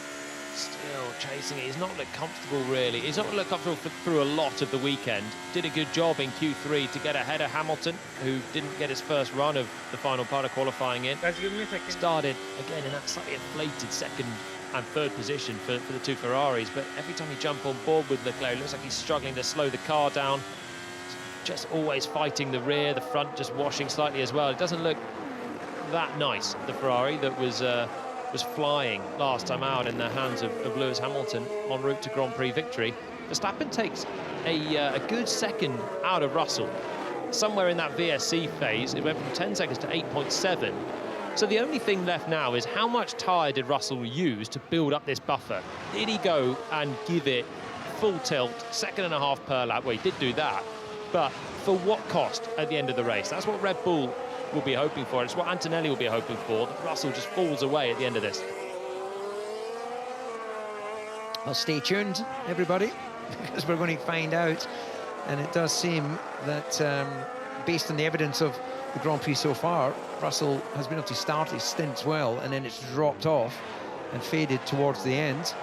still pacing it. He's not looked comfortable, really. He's not looked comfortable through a lot of the weekend. Did a good job in Q3 to get ahead of Hamilton, who didn't get his first run of the final part of qualifying in. Guys, give me a second. Started, again, in that slightly inflated second and third position for the two Ferraris, but every time you jump on board with Leclerc, it looks like he's struggling to slow the car down. Just always fighting the rear, the front just washing slightly as well. It doesn't look that nice, the Ferrari that was flying last time out in the hands of Lewis Hamilton en route to Grand Prix victory. Verstappen takes a good second out of Russell. Somewhere in that VSC phase, it went from 10 seconds to 8.7. So the only thing left now is how much tyre did Russell use to build up this buffer? Did he go and give it full tilt, 2.5 seconds per lap? Well, he did do that, but for what cost at the end of the race? That's what Red Bull will be hoping for. It's what Antonelli will be hoping for, that Russell just falls away at the end of this. Well, stay tuned, everybody, because we're going to find out. And it does seem that, based on the evidence of the Grand Prix so far, Russell has been able to start his stints well, and then it's dropped off and faded towards the end.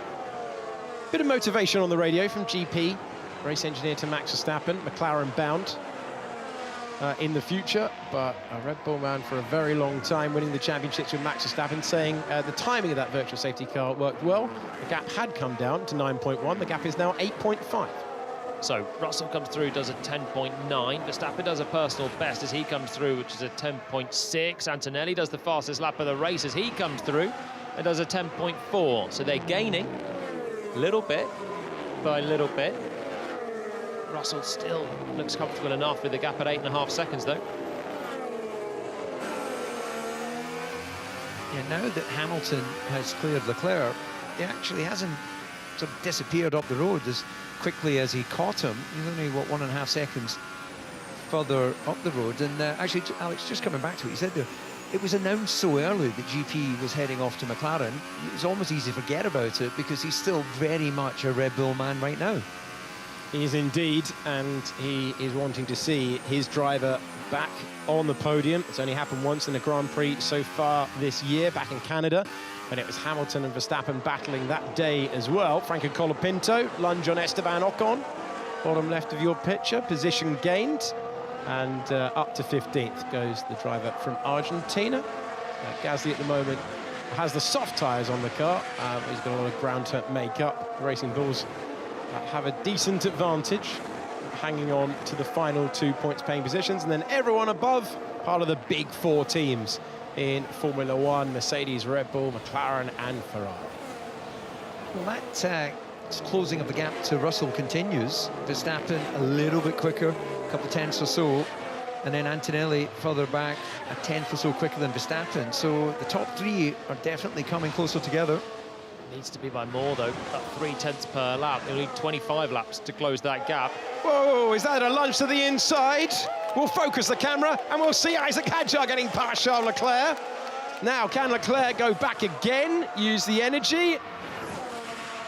Bit of motivation on the radio from GP, race engineer to Max Verstappen, McLaren bound in the future, but a Red Bull man for a very long time, winning the championships with Max Verstappen, saying the timing of that virtual safety car worked well. The gap had come down to 9.1, the gap is now 8.5. So Russell comes through, does a 10.9. Verstappen does a personal best as he comes through, which is a 10.6. Antonelli does the fastest lap of the race as he comes through and does a 10.4. So they're gaining little bit by little bit. Russell still looks comfortable enough with the gap at 8.5 seconds, though. Yeah, now that Hamilton has cleared Leclerc, he actually hasn't sort of disappeared up the road as quickly as he caught him. He's only, what, 1.5 seconds further up the road. And actually, Alex, just coming back to what you said there, it was announced so early that GP was heading off to McLaren. It's almost easy to forget about it because he's still very much a Red Bull man right now. He is indeed, and he is wanting to see his driver back on the podium. It's only happened once in the Grand Prix so far this year, back in Canada, and it was Hamilton and Verstappen battling that day as well. Franco Colapinto, lunge on Esteban Ocon, bottom left of your picture, position gained, and up to 15th goes the driver from Argentina. Gasly at the moment has the soft tyres on the car. He's got a lot of ground to make up. The Racing Bulls have a decent advantage, hanging on to the final 2 points paying positions, and then everyone above, part of the big four teams in Formula One: Mercedes, Red Bull, McLaren and Ferrari. Well, that closing of the gap to Russell continues. Verstappen a little bit quicker, a couple of tenths or so, and then Antonelli further back, a tenth or so quicker than Verstappen. So the top three are definitely coming closer together. Needs to be by more, though. About 3/10 per lap. They'll need 25 laps to close that gap. Whoa, is that a lunge to the inside? We'll focus the camera and we'll see Isaac Hadjar getting past Charles Leclerc. Now, can Leclerc go back again, use the energy?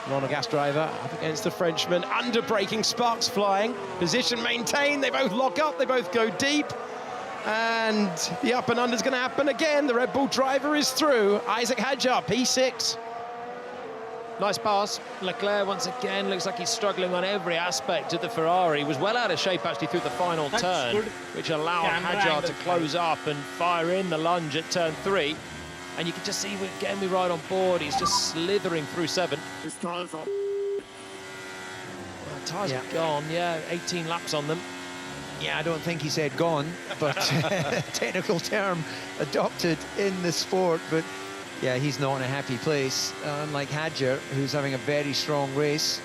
Monogas driver up against the Frenchman, under braking, sparks flying, position maintained, they both lock up, they both go deep. And the up and under is going to happen again. The Red Bull driver is through. Isaac Hadjar, P6. Nice pass. Leclerc once again looks like he's struggling on every aspect of the Ferrari. He was well out of shape actually through the final turn, which allowed Hadjar to close up and fire in the lunge at turn 3. And you can just see, again, we ride on board, he's just slithering through 7. His tyres are Tyres are gone, yeah, 18 laps on them. Yeah, I don't think he said gone, but technical term adopted in the sport. But yeah, he's not in a happy place, unlike Hadjar, who's having a very strong race.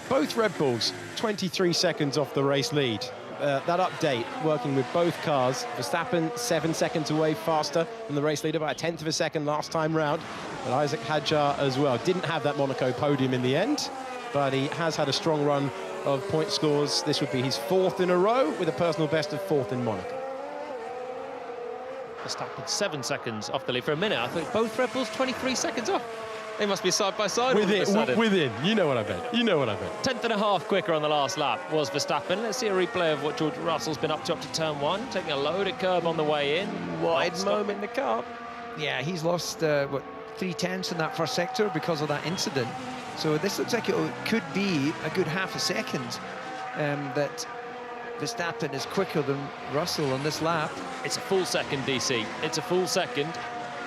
Both Red Bulls 23 seconds off the race lead. That update working with both cars. Verstappen 7 seconds away faster than the race leader by a tenth of a second last time round. But Isaac Hadjar as well didn't have that Monaco podium in the end, but he has had a strong run of point scores. This would be his 4th in a row with a personal best of 4th in Monaco. Verstappen 7 seconds off the lead for a minute. I think both Red Bulls 23 seconds off. They must be side by side. Within. You know what I meant. You know what I meant. 10.5 quicker on the last lap was Verstappen. Let's see a replay of what George Russell's been up to turn 1, taking a loaded curb on the way in. Wide moment in the car. Yeah, he's lost, what, 3/10 in that first sector because of that incident. So this looks like it could be a good half a second that Verstappen is quicker than Russell on this lap. It's a full second, DC. It's a full second.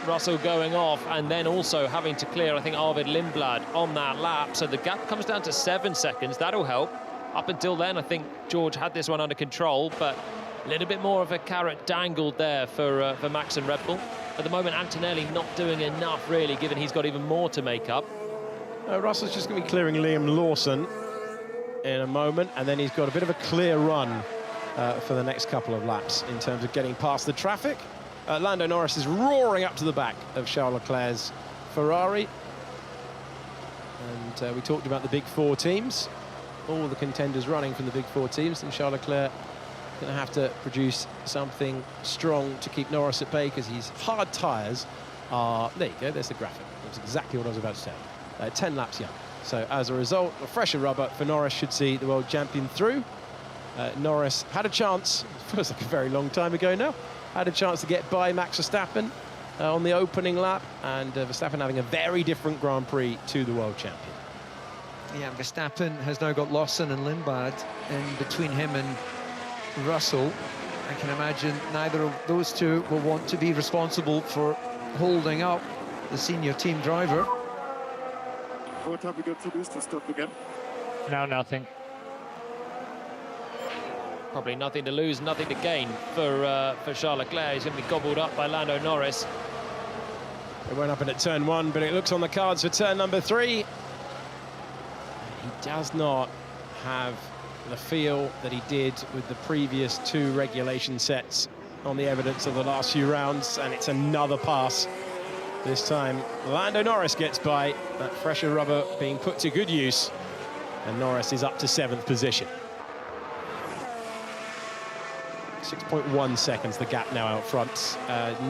Russell going off and then also having to clear, I think, Arvid Lindblad on that lap. So the gap comes down to 7 seconds. That'll help. Up until then, I think George had this one under control, but a little bit more of a carrot dangled there for Max and Red Bull. At the moment, Antonelli not doing enough, really, given he's got even more to make up. Russell's just going to be clearing Liam Lawson in a moment, and then he's got a bit of a clear run for the next couple of laps in terms of getting past the traffic. Lando Norris is roaring up to the back of Charles Leclerc's Ferrari. And we talked about the big 4 teams, all the contenders running from the big 4 teams, and Charles Leclerc going to have to produce something strong to keep Norris at bay, because his hard tyres are... There you go, there's the graphic. That's exactly what I was about to say. 10 laps young. So as a result, a fresher rubber for Norris should see the world champion through. Norris had a chance, feels like a very long time ago now, had a chance to get by Max Verstappen on the opening lap, and Verstappen having a very different Grand Prix to the world champion. Yeah, Verstappen has now got Lawson and Lindblad in between him and Russell. I can imagine neither of those two will want to be responsible for holding up the senior team driver. What have we got to lose to stop again? No, nothing. Probably nothing to lose, nothing to gain for Charles Leclerc. He's going to be gobbled up by Lando Norris. It went up in at turn 1, but it looks on the cards for turn number 3. He does not have the feel that he did with the previous 2 regulation sets on the evidence of the last few rounds, and it's another pass. This time, Lando Norris gets by, that fresher rubber being put to good use, and Norris is up to 7th position. 6.1 seconds, the gap now out front.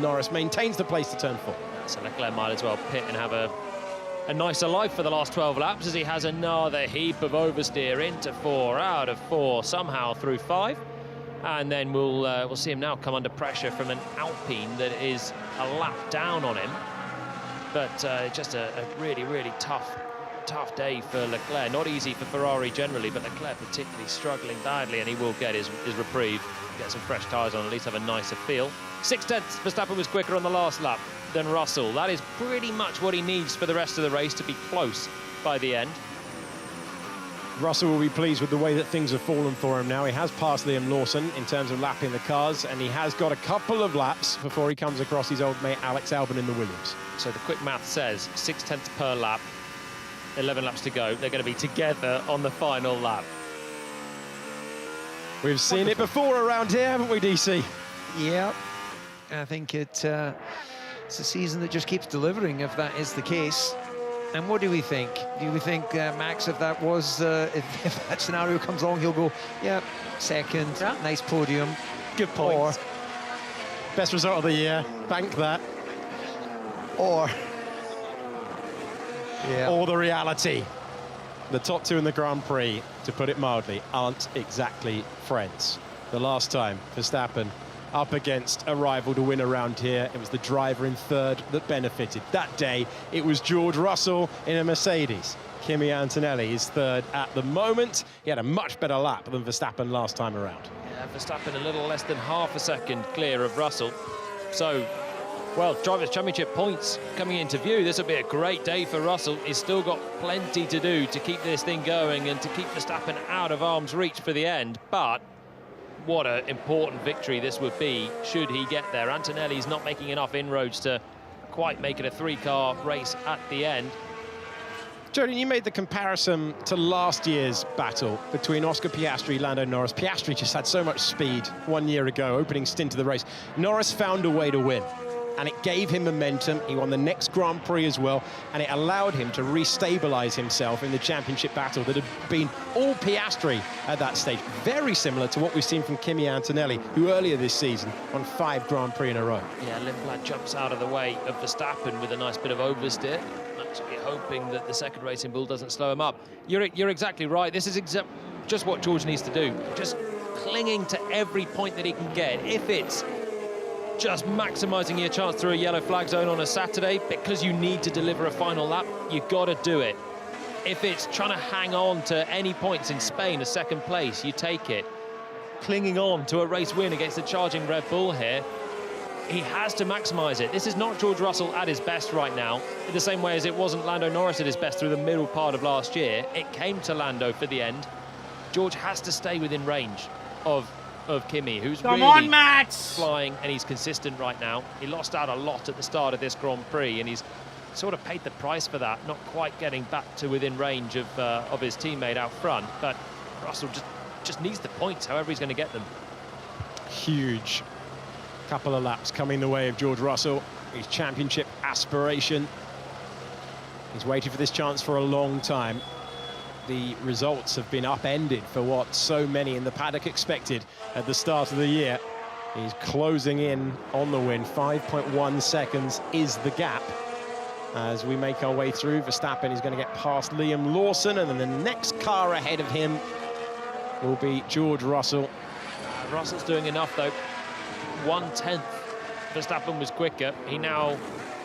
Norris maintains the place to turn 4. So Leclerc might as well pit and have a nicer life for the last 12 laps, as he has another heap of oversteer into 4, out of 4, somehow through 5. And then we'll see him now come under pressure from an Alpine that is a lap down on him. But just a really, really tough day for Leclerc. Not easy for Ferrari generally, but Leclerc particularly struggling badly, and he will get his reprieve, get some fresh tyres on, at least have a nicer feel. 6/10, Verstappen was quicker on the last lap than Russell. That is pretty much what he needs for the rest of the race to be close by the end. Russell will be pleased with the way that things have fallen for him now. He has passed Liam Lawson in terms of lapping the cars, and he has got a couple of laps before he comes across his old mate Alex Albon in the Williams. So the quick math says 6/10 per lap, 11 laps to go. They're going to be together on the final lap. We've seen it before around here, haven't we, DC? Yeah, I think it's a season that just keeps delivering, if that is the case. And what do we think? Do we think Max, if that was, if that scenario comes along, he'll go, yeah, 2nd, Yeah. nice podium. Good point. Best result of the year. Bank that. Or yeah. Or the reality. The top 2 in the Grand Prix, to put it mildly, aren't exactly friends. The last time Verstappen up against a rival to win around here, it was the driver in 3rd that benefited. That day, it was George Russell in a Mercedes. Kimi Antonelli is 3rd at the moment. He had a much better lap than Verstappen last time around. Yeah, Verstappen a little less than half a second clear of Russell. So, well, Drivers' Championship points coming into view. This will be a great day for Russell. He's still got plenty to do to keep this thing going and to keep Verstappen out of arm's reach for the end. But what an important victory this would be should he get there. Antonelli's not making enough inroads to quite make it a 3-car race at the end. Jordan, you made the comparison to last year's battle between Oscar Piastri, Lando Norris. Piastri just had so much speed 1 year ago, opening stint of the race. Norris found a way to win, and it gave him momentum. He won the next Grand Prix as well, and it allowed him to restabilise himself in the championship battle that had been all Piastri at that stage. Very similar to what we've seen from Kimi Antonelli, who earlier this season won 5 Grand Prix in a row. Yeah, Lindblad jumps out of the way of Verstappen with a nice bit of oversteer. Actually hoping that the second racing bull doesn't slow him up. You're exactly right. This is just what George needs to do. Just clinging to every point that he can get. If it's just maximising your chance through a yellow flag zone on a Saturday because you need to deliver a final lap, you've got to do it. If it's trying to hang on to any points in Spain, a second place, you take it. Clinging on to a race win against the charging Red Bull here, he has to maximise it. This is not George Russell at his best right now, in the same way as it wasn't Lando Norris at his best through the middle part of last year. It came to Lando for the end. George has to stay within range of Kimi, who's really flying, and he's consistent right now. He lost out a lot at the start of this Grand Prix, and he's sort of paid the price for that, not quite getting back to within range of his teammate out front. But Russell just needs the points, however he's going to get them. Huge couple of laps coming the way of George Russell. His championship aspiration. He's waited for this chance for a long time. The results have been upended for what so many in the paddock expected at the start of the year. He's closing in on the win. 5.1 seconds is the gap. As we make our way through, Verstappen is going to get past Liam Lawson, and then the next car ahead of him will be George Russell. Russell's doing enough, though. 1/10. Verstappen was quicker. He now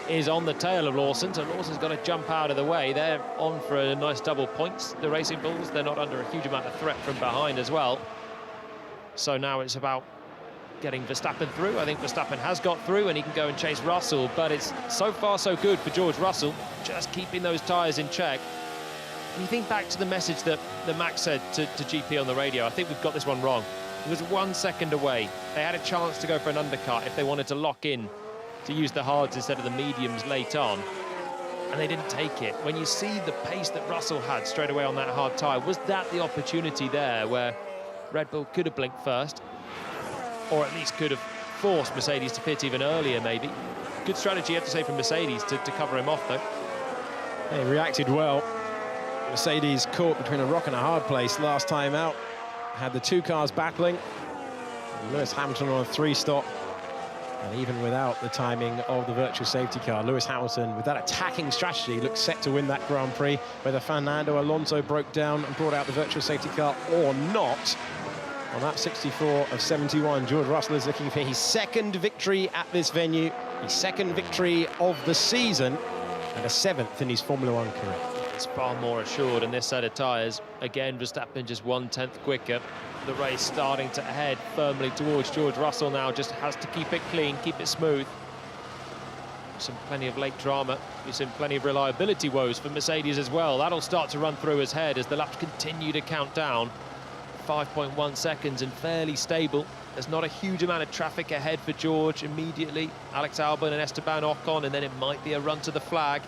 is on the tail of Lawson, so Lawson's got to jump out of the way. They're on for a nice double points, the Racing Bulls. They're not under a huge amount of threat from behind as well. So now it's about getting Verstappen through. I think Verstappen has got through and he can go and chase Russell, but it's so far so good for George Russell, just keeping those tyres in check. And you think back to the message that Max said to GP on the radio, I think we've got this one wrong. It was 1 second away. They had a chance to go for an undercut if they wanted to lock in, to use the hards instead of the mediums late on, and they didn't take it. When you see the pace that Russell had straight away on that hard tyre, was that the opportunity there where Red Bull could have blinked first, or at least could have forced Mercedes to pit even earlier, maybe? Good strategy, you have to say, from Mercedes to cover him off, though. They reacted well. Mercedes caught between a rock and a hard place last time out. Had the two cars battling. Lewis Hamilton on a 3-stop. And even without the timing of the virtual safety car, Lewis Hamilton, with that attacking strategy, looks set to win that Grand Prix. Whether Fernando Alonso broke down and brought out the virtual safety car or not, on that 64 of 71, George Russell is looking for his second victory at this venue, his second victory of the season, and a 7th in his Formula One career. It's far more assured in this set of tyres. Again, Verstappen just 1/10 quicker. The race starting to head firmly towards George Russell now. Just has to keep it clean, keep it smooth. Some plenty of late drama. We've seen plenty of reliability woes for Mercedes as well. That'll start to run through his head as the laps continue to count down. 5.1 seconds and fairly stable. There's not a huge amount of traffic ahead for George immediately. Alex Albon and Esteban Ocon, and then it might be a run to the flag.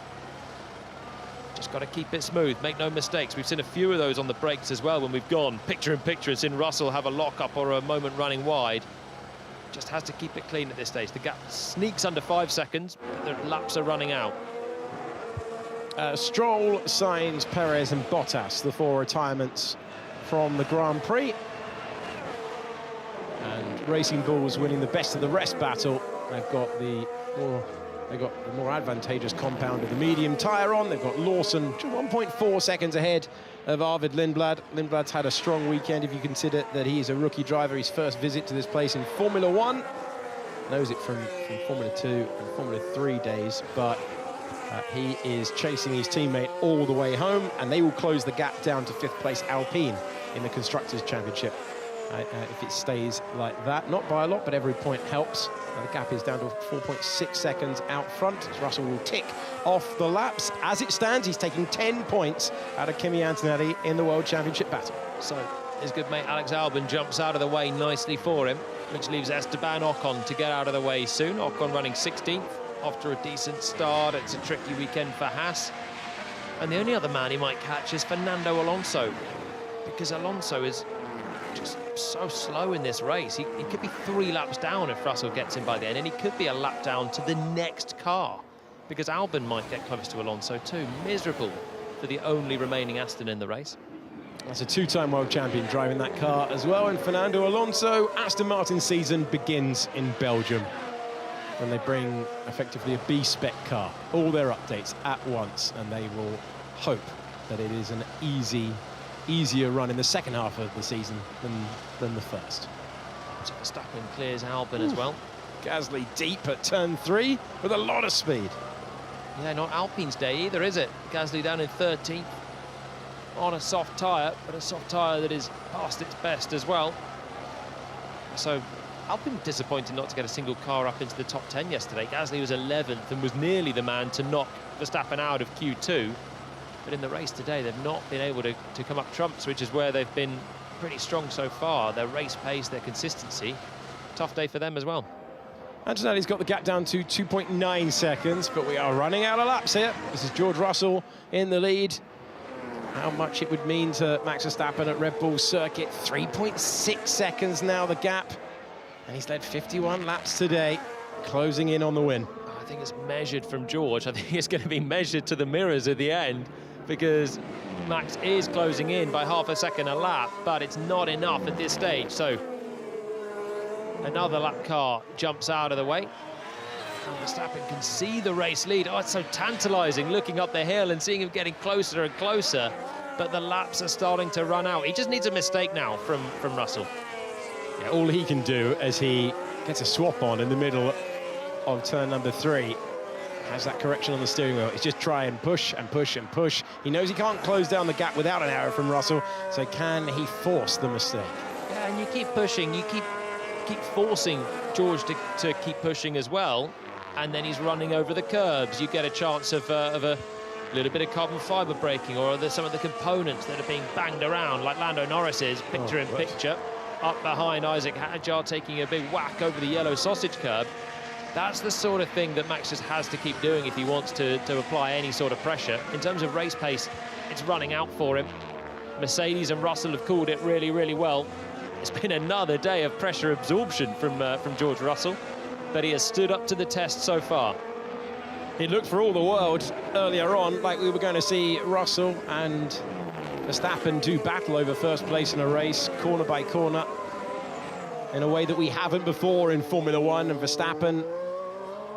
Just got to keep it smooth, make no mistakes. We've seen a few of those on the brakes as well when we've gone picture-in-picture and seen Russell have a lock-up or a moment running wide. Just has to keep it clean at this stage. The gap sneaks under 5 seconds, but the laps are running out. Stroll, Sainz, Perez and Bottas, the 4 retirements from the Grand Prix. And Racing Bulls winning the best of the rest battle. They've got the more advantageous compound of the medium tyre on. They've got Lawson 1.4 seconds ahead of Arvid Lindblad. Lindblad's had a strong weekend if you consider that he is a rookie driver. His first visit to this place in Formula One. Knows it from Formula 2 and Formula 3 days, but he is chasing his teammate all the way home, and they will close the gap down to 5th place Alpine in the Constructors' Championship. If it stays like that, not by a lot, but every point helps. The gap is down to 4.6 seconds out front. Russell will tick off the laps. As it stands, he's taking 10 points out of Kimi Antonelli in the World Championship battle. So his good mate Alex Albon jumps out of the way nicely for him, which leaves Esteban Ocon to get out of the way soon. Ocon running 16th after a decent start. It's a tricky weekend for Haas. And the only other man he might catch is Fernando Alonso, because Alonso is just so slow in this race. He could be 3 laps down if Russell gets him by the end, and he could be a lap down to the next car, because Albon might get close to Alonso too. Miserable for the only remaining Aston in the race. That's a 2-time world champion driving that car as well. And Fernando Alonso, Aston Martin's season begins in Belgium, when they bring effectively a B-spec car, all their updates at once, and they will hope that it is an easier run in the second half of the season than the first. So Verstappen clears Albon as well. Gasly deep at turn 3 with a lot of speed. Yeah, not Alpine's day either, is it? Gasly down in 13th. on a soft tyre, but a soft tyre that is past its best as well. So Alpine disappointed not to get a single car up into the top 10 yesterday. Gasly was 11th and was nearly the man to knock Verstappen out of Q2. But in the race today, they've not been able to come up trumps, which is where they've been pretty strong so far. Their race pace, their consistency, tough day for them as well. Antonelli's got the gap down to 2.9 seconds, but we are running out of laps here. This is George Russell in the lead. How much it would mean to Max Verstappen at Red Bull circuit. 3.6 seconds now, the gap. And he's led 51 laps today, closing in on the win. I think it's measured from George. I think it's going to be measured to the mirrors at the end, because Max is closing in by half a second a lap, but it's not enough at this stage. So another lap car jumps out of the way. And Verstappen can see the race lead. Oh, it's so tantalising looking up the hill and seeing him getting closer and closer. But the laps are starting to run out. He just needs a mistake now from Russell. Yeah, all he can do as he gets a swap on in the middle of turn number 3, has that correction on the steering wheel. It's just try and push and push and push. He knows he can't close down the gap without an error from Russell, so can he force the mistake? Yeah, and you keep pushing, you keep forcing George to keep pushing as well, and then he's running over the curbs. You get a chance of a little bit of carbon fibre braking, or some of the components that are being banged around, like Lando Norris's picture-in-picture, up behind Isaac Hadjar taking a big whack over the yellow sausage curb. That's the sort of thing that Max just has to keep doing if he wants to apply any sort of pressure. In terms of race pace, it's running out for him. Mercedes and Russell have called it really, really well. It's been another day of pressure absorption from George Russell, but he has stood up to the test so far. It looked for all the world earlier on like we were going to see Russell and Verstappen do battle over first place in a race, corner by corner, in a way that we haven't before in Formula One. And Verstappen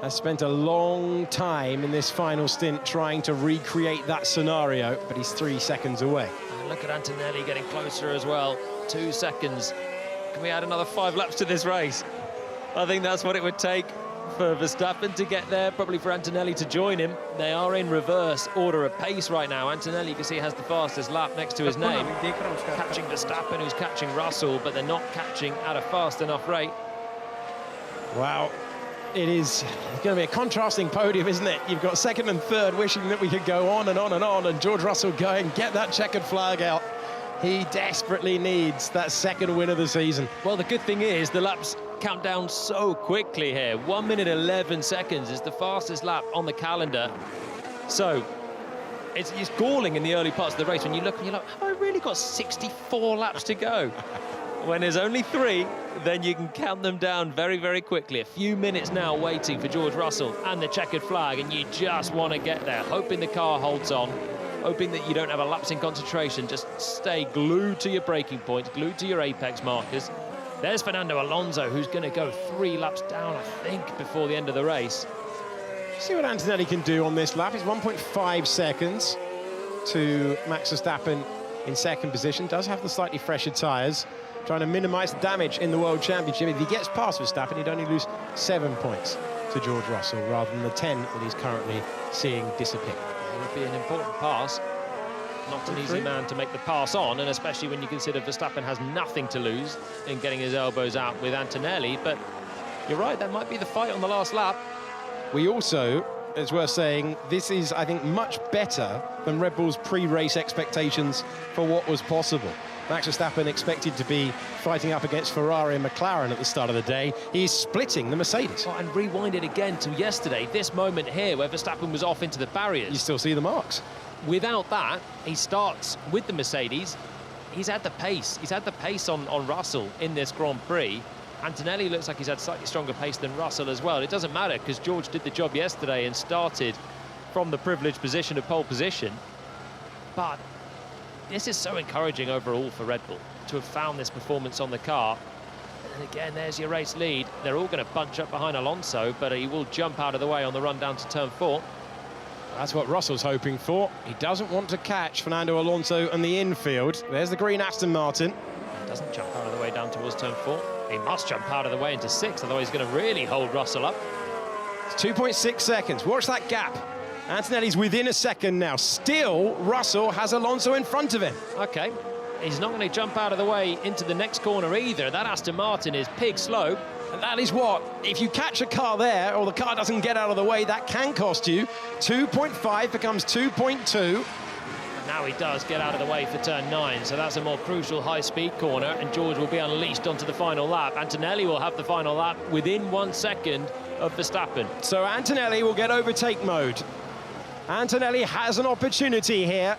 has spent a long time in this final stint trying to recreate that scenario, but he's 3 seconds away. And look at Antonelli getting closer as well. 2 seconds. Can we add another 5 laps to this race? I think that's what it would take for Verstappen to get there, probably for Antonelli to join him. They are in reverse order of pace right now. Antonelli, you can see, has the fastest lap next to his name, catching Verstappen, who's catching Russell, but they're not catching at a fast enough rate. Wow. It's going to be a contrasting podium, isn't it? You've got second and third wishing that we could go on and on and on, and George Russell going, get that checkered flag out. He desperately needs that second win of the season. Well, the good thing is the laps count down so quickly here. 1 minute 11 seconds is the fastest lap on the calendar. So it's galling in the early parts of the race when you look and you're like, have I really got 64 laps to go? When there's only 3, then you can count them down very, very quickly. A few minutes now waiting for George Russell and the checkered flag, and you just want to get there, hoping the car holds on, hoping that you don't have a lapse in concentration. Just stay glued to your braking points, glued to your apex markers. There's Fernando Alonso, who's going to go 3 laps down, I think, before the end of the race. See what Antonelli can do on this lap. It's 1.5 seconds to Max Verstappen in second position. Does have the slightly fresher tyres, trying to minimise the damage in the World Championship. If he gets past Verstappen, he'd only lose 7 points to George Russell, rather than the 10 that he's currently seeing disappear. It would be an important pass. Not an easy man to make the pass on, and especially when you consider Verstappen has nothing to lose in getting his elbows out with Antonelli. But you're right, that might be the fight on the last lap. We also, it's worth saying, this is, I think, much better than Red Bull's pre-race expectations for what was possible. Max Verstappen expected to be fighting up against Ferrari and McLaren at the start of the day. He's splitting the Mercedes. Oh, and rewind it again to yesterday, this moment here where Verstappen was off into the barriers. You still see the marks. Without that, he starts with the Mercedes. He's had the pace. He's had the pace on Russell in this Grand Prix. Antonelli looks like he's had slightly stronger pace than Russell as well. It doesn't matter because George did the job yesterday and started from the privileged position of pole position. But this is so encouraging overall for Red Bull to have found this performance on the car. And again, there's your race lead. They're all going to bunch up behind Alonso, but he will jump out of the way on the run down to turn 4. That's what Russell's hoping for. He doesn't want to catch Fernando Alonso in the infield. There's the green Aston Martin. Doesn't jump out of the way down towards turn 4. He must jump out of the way into 6, otherwise he's going to really hold Russell up. It's 2.6 seconds. Watch that gap Antonelli's within a second now. Still, Russell has Alonso in front of him. Okay, he's not going to jump out of the way into the next corner either. That Aston Martin is pig slow. And that is what, if you catch a car there, or the car doesn't get out of the way, that can cost you. 2.5 becomes 2.2. Now he does get out of the way for turn 9, so that's a more crucial high-speed corner, and George will be unleashed onto the final lap. Antonelli will have the final lap within 1 second of Verstappen. So Antonelli will get overtake mode. Antonelli has an opportunity here.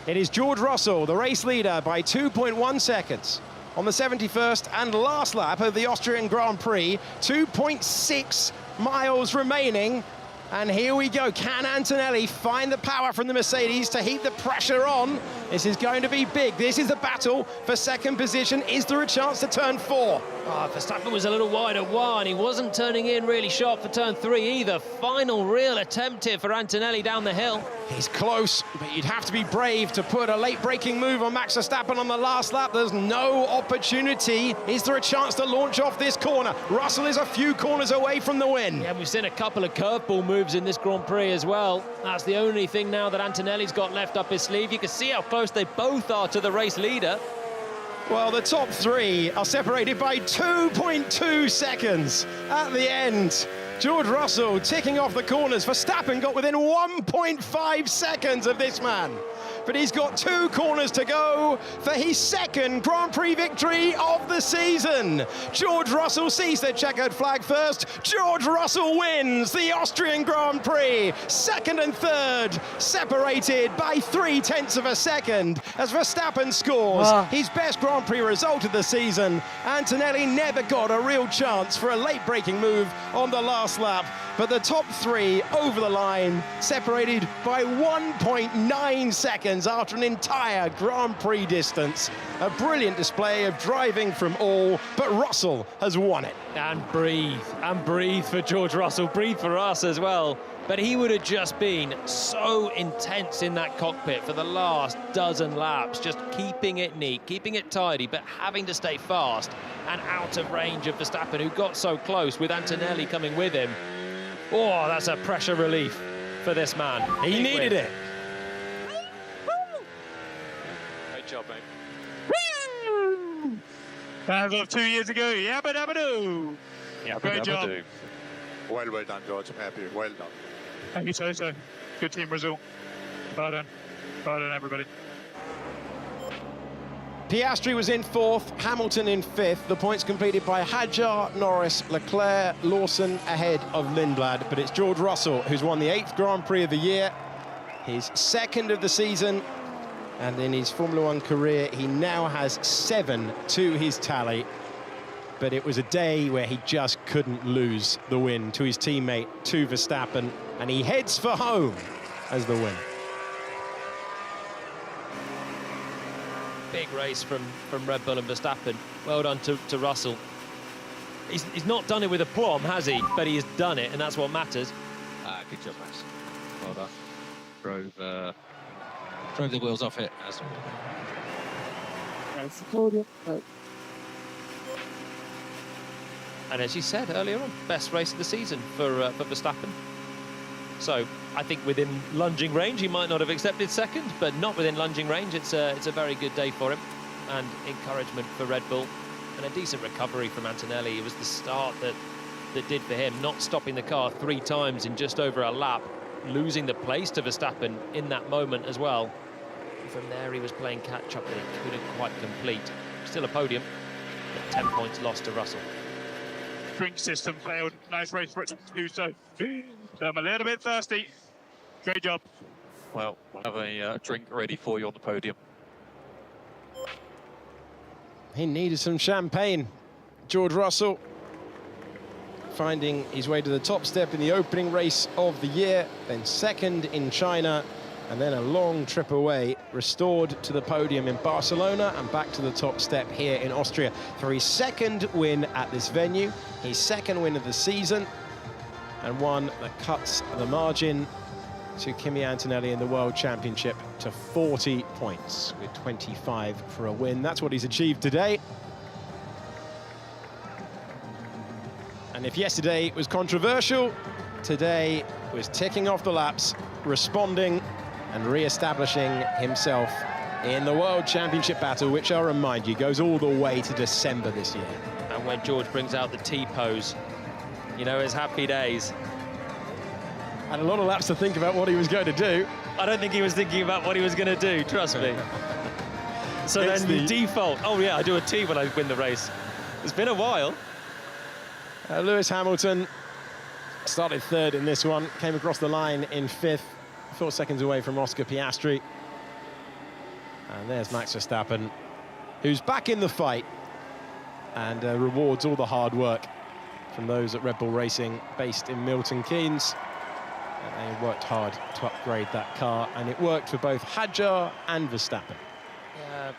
It is George Russell, the race leader, by 2.1 seconds. On the 71st and last lap of the Austrian Grand Prix, 2.6 miles remaining. And here we go. Can Antonelli find the power from the Mercedes to heap the pressure on? This is going to be big. This is the battle for second position. Is there a chance to turn 4? Oh, Verstappen was a little wide at 1. He wasn't turning in really sharp for turn 3 either. Final real attempt here for Antonelli down the hill. He's close, but you'd have to be brave to put a late braking move on Max Verstappen on the last lap. There's no opportunity. Is there a chance to launch off this corner? Russell is a few corners away from the win. Yeah, we've seen a couple of curveball moves in this Grand Prix as well. That's the only thing now that Antonelli's got left up his sleeve. You can see how close they both are to the race leader. Well, the top 3 are separated by 2.2 seconds at the end. George Russell ticking off the corners. Verstappen got within 1.5 seconds of this man. But he's got 2 corners to go for his second Grand Prix victory of the season. George Russell sees the checkered flag first. George Russell wins the Austrian Grand Prix. Second and third separated by 0.3 of a second as Verstappen scores his best Grand Prix result of the season. Antonelli never got a real chance for a late braking move on the last lap. But the top 3 over the line, separated by 1.9 seconds after an entire Grand Prix distance. A brilliant display of driving from all, but Russell has won it. And breathe for George Russell, breathe for us as well. But he would have just been so intense in that cockpit for the last dozen laps, just keeping it neat, keeping it tidy, but having to stay fast and out of range of Verstappen, who got so close with Antonelli coming with him. Oh, that's a pressure relief for this man. He needed it. Great job, mate. As of 2 years ago, yabba dabba doo. Yeah, Great job. Well done, George. I'm happy. Well done. Thank you so. Good team result. Well done. Well done, everybody. Piastri was in 4th, Hamilton in 5th. The points completed by Hadjar, Norris, Leclerc, Lawson ahead of Lindblad. But it's George Russell who's won the 8th Grand Prix of the year, his 2nd of the season, and in his Formula 1 career, he now has 7 to his tally. But it was a day where he just couldn't lose the win to his teammate, to Verstappen, and he heads for home as the winner. Big race from Red Bull and Verstappen. Well done to Russell. He's not done it with aplomb, has he? But he has done it, and that's what matters. Good job, Max. Well done. Drove the wheels off it. And as you said earlier on, best race of the season for Verstappen. So I think within lunging range, he might not have accepted second, but not within lunging range. It's a very good day for him, and encouragement for Red Bull, and a decent recovery from Antonelli. It was the start that did for him, not stopping the car 3 times in just over a lap, losing the place to Verstappen in that moment as well. And from there, he was playing catch-up that he couldn't quite complete. Still a podium, but 10 points lost to Russell. Drink system failed. Nice race for it to do so. I'm a little bit thirsty. Great job. Well, we'll have a drink ready for you on the podium. He needed some champagne. George Russell finding his way to the top step in the opening race of the year, then 2nd in China, and then a long trip away, restored to the podium in Barcelona and back to the top step here in Austria for his 2nd win at this venue, his 2nd win of the season, and one that cuts the margin to Kimi Antonelli in the World Championship to 40 points with 25 for a win. That's what he's achieved today. And if yesterday was controversial, today was ticking off the laps, responding and re-establishing himself in the World Championship battle, which I'll remind you goes all the way to December this year. And when George brings out the T-pose, you know, it's happy days. And a lot of laps to think about what he was going to do. I don't think he was thinking about what he was going to do, trust me. So then you default, oh yeah, I do a T when I win the race. It's been a while. Lewis Hamilton started third in this one, came across the line in fifth, 4 seconds away from Oscar Piastri. And there's Max Verstappen, who's back in the fight and rewards all the hard work from those at Red Bull Racing, based in Milton Keynes. And they worked hard to upgrade that car, and it worked for both Hadjar and Verstappen. Yeah,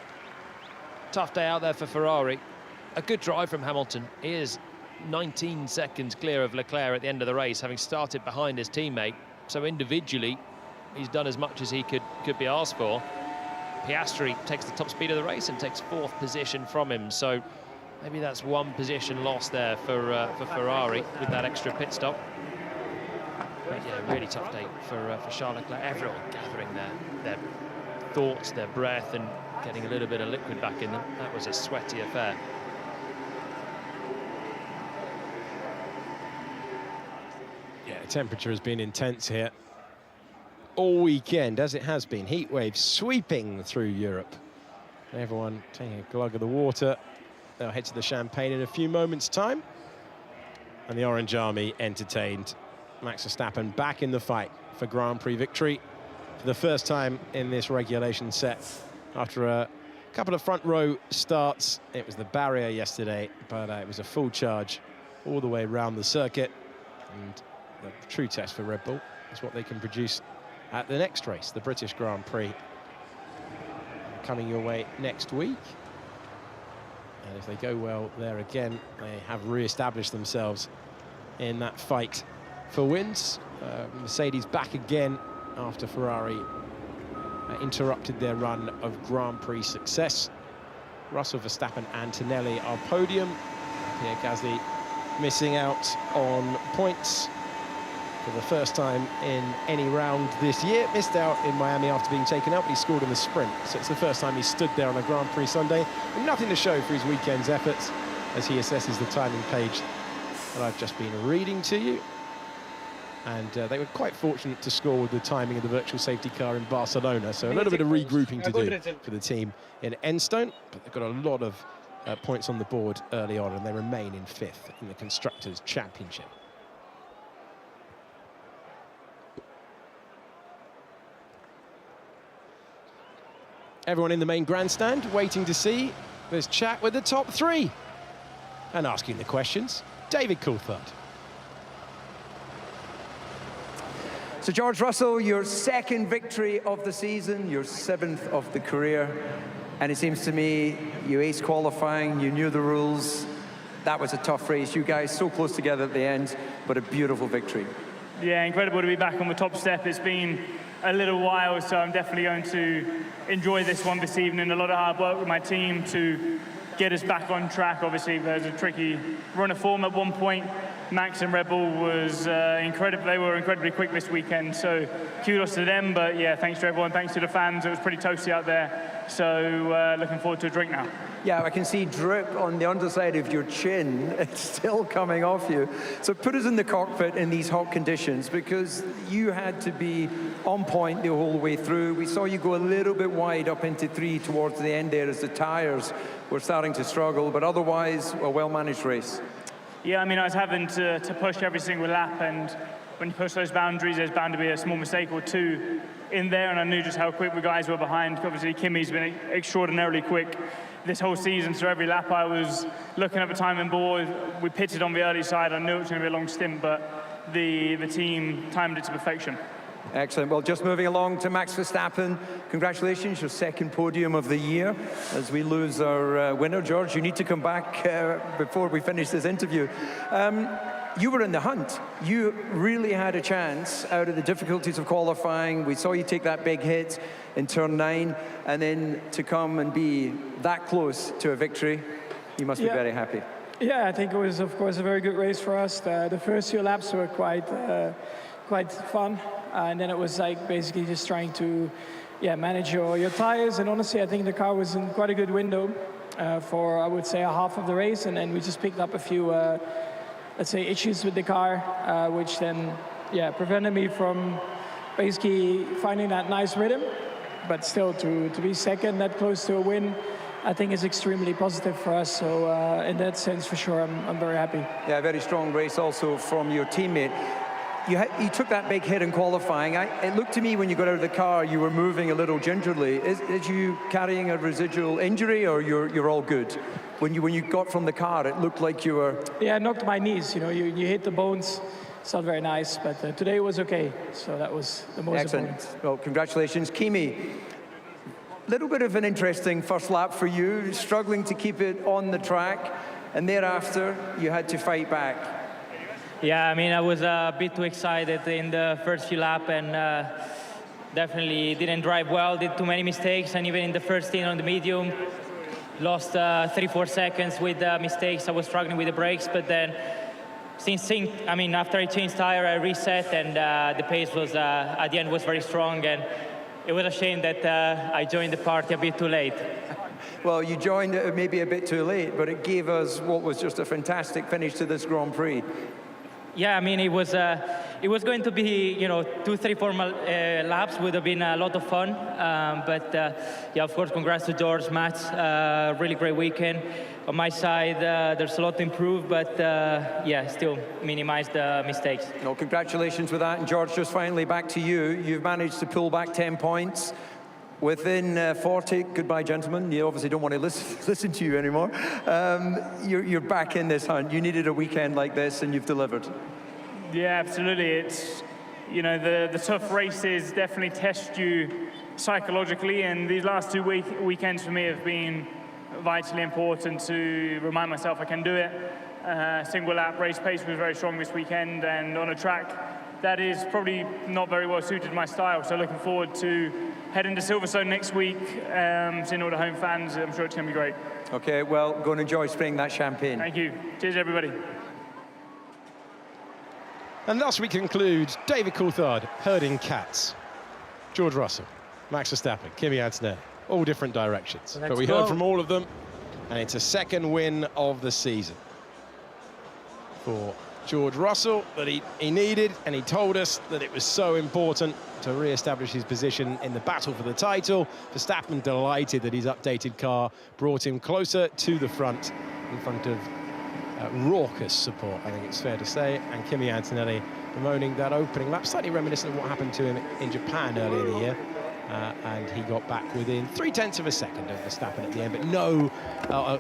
tough day out there for Ferrari. A good drive from Hamilton. He is 19 seconds clear of Leclerc at the end of the race, having started behind his teammate. So individually, he's done as much as he could be asked for. Piastri takes the top speed of the race and takes 4th position from him. So maybe that's 1 position lost there for Ferrari with that extra pit stop. But yeah, really tough day for Charles Leclerc. Everyone gathering their thoughts, their breath, and getting a little bit of liquid back in them. That was a sweaty affair. Yeah, the temperature has been intense here all weekend, as it has been. Heat waves sweeping through Europe. Everyone taking a glug of the water. They'll head to the champagne in a few moments' time. And the Orange Army entertained. Max Verstappen back in the fight for Grand Prix victory for the first time in this regulation set. After a couple of front row starts, it was the barrier yesterday, but it was a full charge all the way around the circuit. And the true test for Red Bull is what they can produce at the next race, the British Grand Prix, coming your way next week. And if they go well there again, they have re-established themselves in that fight for wins. Mercedes back again after Ferrari interrupted their run of Grand Prix success. Russell, Verstappen, Antonelli are podium. Pierre Gasly missing out on points for the first time in any round this year. Missed out in Miami after being taken out, but he scored in the sprint. So it's the first time he stood there on a Grand Prix Sunday. And nothing to show for his weekend's efforts as he assesses the timing page that I've just been reading to you. And they were quite fortunate to score with the timing of the virtual safety car in Barcelona. So a little bit of regrouping to do for the team in Enstone. But they've got a lot of points on the board early on, and they remain in 5th in the Constructors' Championship. Everyone in the main grandstand waiting to see this chat with the top 3. And asking the questions, David Coulthard. So George Russell, your 2nd victory of the season, your 7th of the career. And it seems to me you aced qualifying, you knew the rules. That was a tough race. You guys so close together at the end, but a beautiful victory. Yeah, incredible to be back on the top step. It's been a little while, so I'm definitely going to enjoy this one this evening. A lot of hard work with my team to get us back on track. Obviously, there's a tricky run of form at one point. Max and Red Bull was incredible. They were incredibly quick this weekend, so kudos to them. But yeah, thanks to everyone, thanks to the fans. It was pretty toasty out there, so looking forward to a drink now. Yeah, I can see drip on the underside of your chin. It's still coming off you. So put us in the cockpit in these hot conditions, because you had to be on point the whole way through. We saw you go a little bit wide up into 3 towards the end there as the tyres were starting to struggle, but otherwise a well-managed race. Yeah, I mean, I was having to push every single lap, and when you push those boundaries, there's bound to be a small mistake or two in there, and I knew just how quick the guys were behind. Obviously, Kimi's been extraordinarily quick this whole season, so every lap I was looking at the timing board. We pitted on the early side. I knew it was going to be a long stint, but the team timed it to perfection. Excellent. Well, just moving along to Max Verstappen. Congratulations, your 2nd podium of the year. As we lose our winner, George, you need to come back before we finish this interview. You were in the hunt. You really had a chance out of the difficulties of qualifying. We saw you take that big hit in turn 9, and then to come and be that close to a victory, you must be very happy. Yeah, I think it was, of course, a very good race for us. The first few laps were quite fun, and then it was like basically just trying to, manage your tires. And honestly, I think the car was in quite a good window for, I would say, a half of the race, and then we just picked up a few, let's say, issues with the car, which then, prevented me from basically finding that nice rhythm. But still, to be second, that close to a win, I think is extremely positive for us. So in that sense, for sure, I'm very happy. Yeah, very strong race also from your teammate. You took that big hit in qualifying. It looked to me when you got out of the car, you were moving a little gingerly. Is you carrying a residual injury, or you're all good? When you got from the car, it looked like you were... Yeah, I knocked my knees. You know, you hit the bones. It's not very nice, but today it was okay. So that was the most important. Well, congratulations. Kimi, little bit of an interesting first lap for you, struggling to keep it on the track, and thereafter you had to fight back. Yeah, I mean, I was a bit too excited in the first few laps, and definitely didn't drive well, did too many mistakes, and even in the first stint on the medium, lost 3-4 seconds with mistakes. I was struggling with the brakes, but then after I changed tire, I reset, and the pace was, at the end, was very strong, and it was a shame that I joined the party a bit too late. Well, you joined maybe a bit too late, but it gave us what was just a fantastic finish to this Grand Prix. Yeah, I mean, it was going to be, 2, 3, 4 laps would have been a lot of fun. But of course, congrats to George, Mats. Really great weekend. On my side, there's a lot to improve, but still minimize the mistakes. No, congratulations with that. And George, just finally back to you. You've managed to pull back 10 points. Within 40, goodbye, gentlemen. You obviously don't want to listen to you anymore. You're back in this hunt. You needed a weekend like this, and you've delivered. Yeah, absolutely. It's, the tough races definitely test you psychologically, and these last 2 weekends for me have been vitally important to remind myself I can do it. Single lap race pace was very strong this weekend, and on a track that is probably not very well suited to my style. So looking forward to heading to Silverstone next week, seeing all the home fans. I'm sure it's going to be great. Okay, well, go and enjoy spraying that champagne. Thank you. Cheers, everybody. And thus we conclude David Coulthard herding cats. George Russell, Max Verstappen, Kimi Antonelli, all different directions. But we heard from all of them, and it's a second win of the season for George Russell that he needed, and he told us that it was so important to re-establish his position in the battle for the title. Verstappen delighted that his updated car brought him closer to the front, in front of raucous support, I think it's fair to say. And Kimi Antonelli bemoaning that opening lap, slightly reminiscent of what happened to him in Japan earlier in the year. And he got back within 0.3 of a second of Verstappen at the end, but no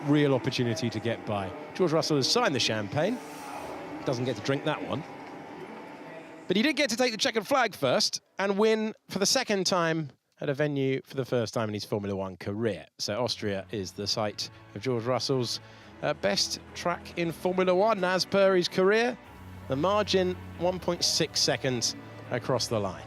real opportunity to get by. George Russell has signed the champagne. Doesn't get to drink that one. But he did get to take the checkered flag first and win for the second time at a venue for the first time in his Formula One career. So Austria is the site of George Russell's best track in Formula One as per his career. The margin, 1.6 seconds across the line.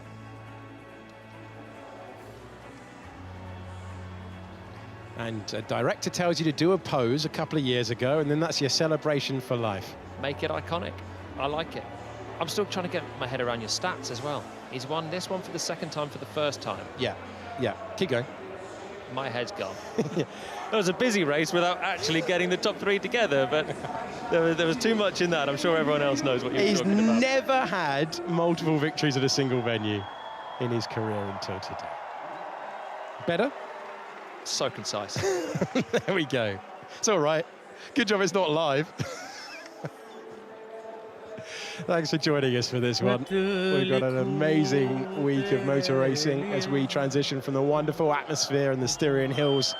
And a director tells you to do a pose a couple of years ago, and then that's your celebration for life. Make it iconic. I like it. I'm still trying to get my head around your stats as well. He's won this one for the second time for the first time. Yeah, keep going. My head's gone. It was a busy race without actually getting the top 3 together, but there was too much in that. I'm sure everyone else knows what you're talking about. He's never had multiple victories at a single venue in his career until today. Better? So concise. There we go. It's all right. Good job it's not live. Thanks for joining us for this one. We've got an amazing week of motor racing as we transition from the wonderful atmosphere and the Styrian Hills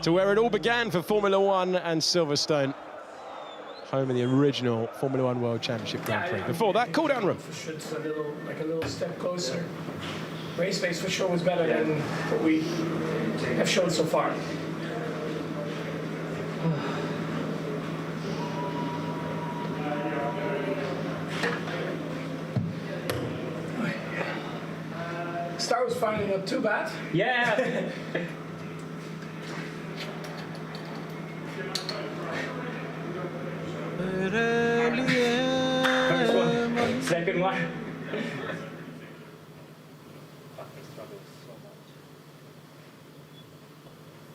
to where it all began for Formula One and Silverstone, home of the original Formula One World Championship Grand Prix. Before that, cool-down room. A little step closer. Race pace for sure was better than what we have shown so far. Start was finally not too bad. Yeah. anyone.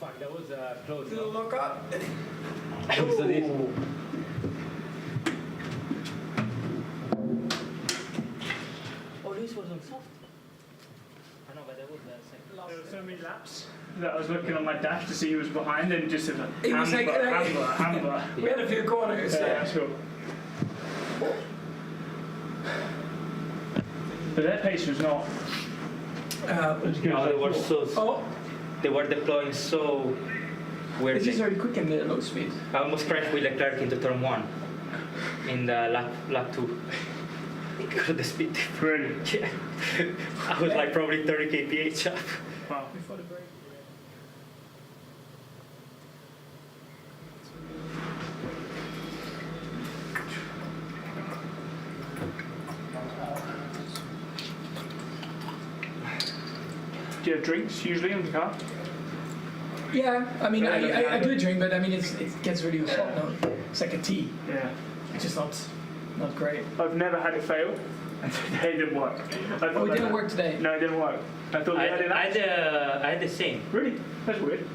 Fuck, that was close. Little lock up. Oh, this was on soft. I know, but that was the second. There were so many laps that I was looking on my dash to see who was behind and just said, It was like- Hamber. We had a few corners. Yeah, that's cool. But their pace was not as good No, as they I were thought. so. They were deploying so weirdly. This is very quick in the low speed. I almost crashed with Leclerc into turn 1 in the lap 2. Because of the speed difference. Really? Yeah. I was like probably 30 kph up. Wow. Before the break. Do you have drinks usually in the car? Yeah, I mean, Yeah, I do drink, but I mean, it gets really hot now. It's like a tea. Yeah. It's just not great. I've never had it fail, and today it didn't work. Oh, it didn't work today? No, it didn't work. I thought they had it. I had the same. Really? That's weird.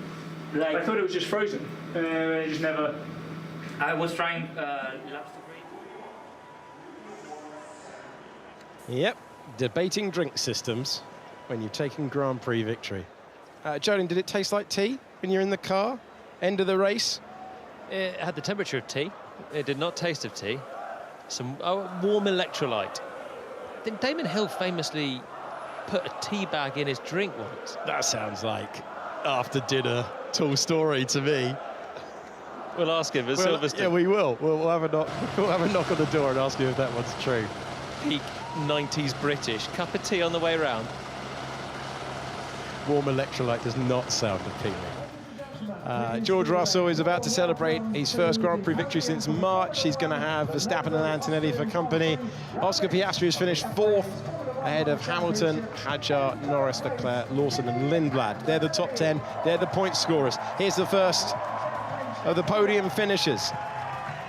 Like, I thought it was just frozen. It just never. I was trying laps to break. Yep, debating drink systems when you've taken Grand Prix victory. Jolene, did it taste like tea when you're in the car? End of the race? It had the temperature of tea. It did not taste of tea. Some warm electrolyte. I think Damon Hill famously put a tea bag in his drink once. That sounds like after dinner tall story to me. We'll ask him at Silverstone. Yeah, we will. We'll have a knock. We'll have a knock on the door and ask him if that one's true. Peak 90s British. Cup of tea on the way round. Warm electrolyte does not sound appealing. George Russell is about to celebrate his first Grand Prix victory since March. He's going to have Verstappen and Antonelli for company. Oscar Piastri has finished 4th ahead of Hamilton, Hadjar, Norris, Leclerc, Lawson and Lindblad. They're the top 10. They're the point scorers. Here's the first of the podium finishers.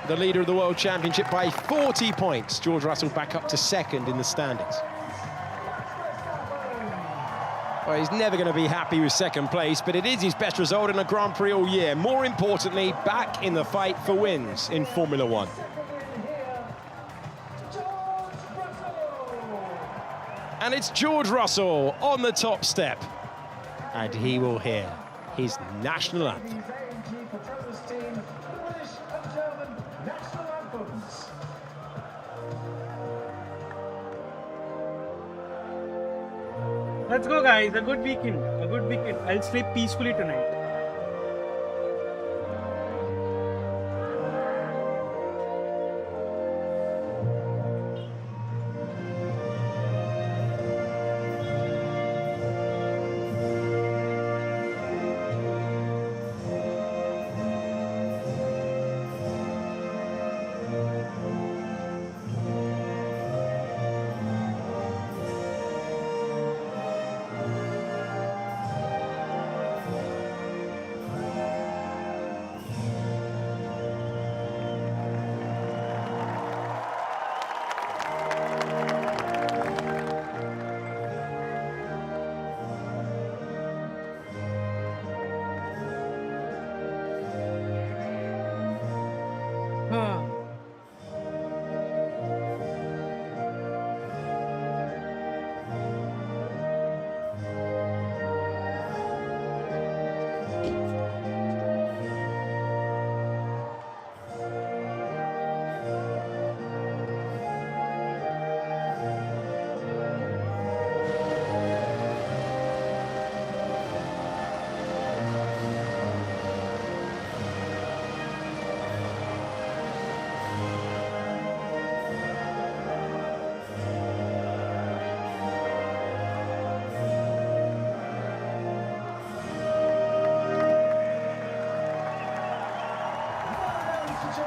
The leader of the World Championship by 40 points. George Russell back up to 2nd in the standings. Well, he's never going to be happy with 2nd place, but it is his best result in a Grand Prix all year. More importantly, back in the fight for wins in Formula One. And it's George Russell on the top step. And he will hear his national anthem. Let's go, guys. A good weekend. A good weekend. I'll sleep peacefully tonight.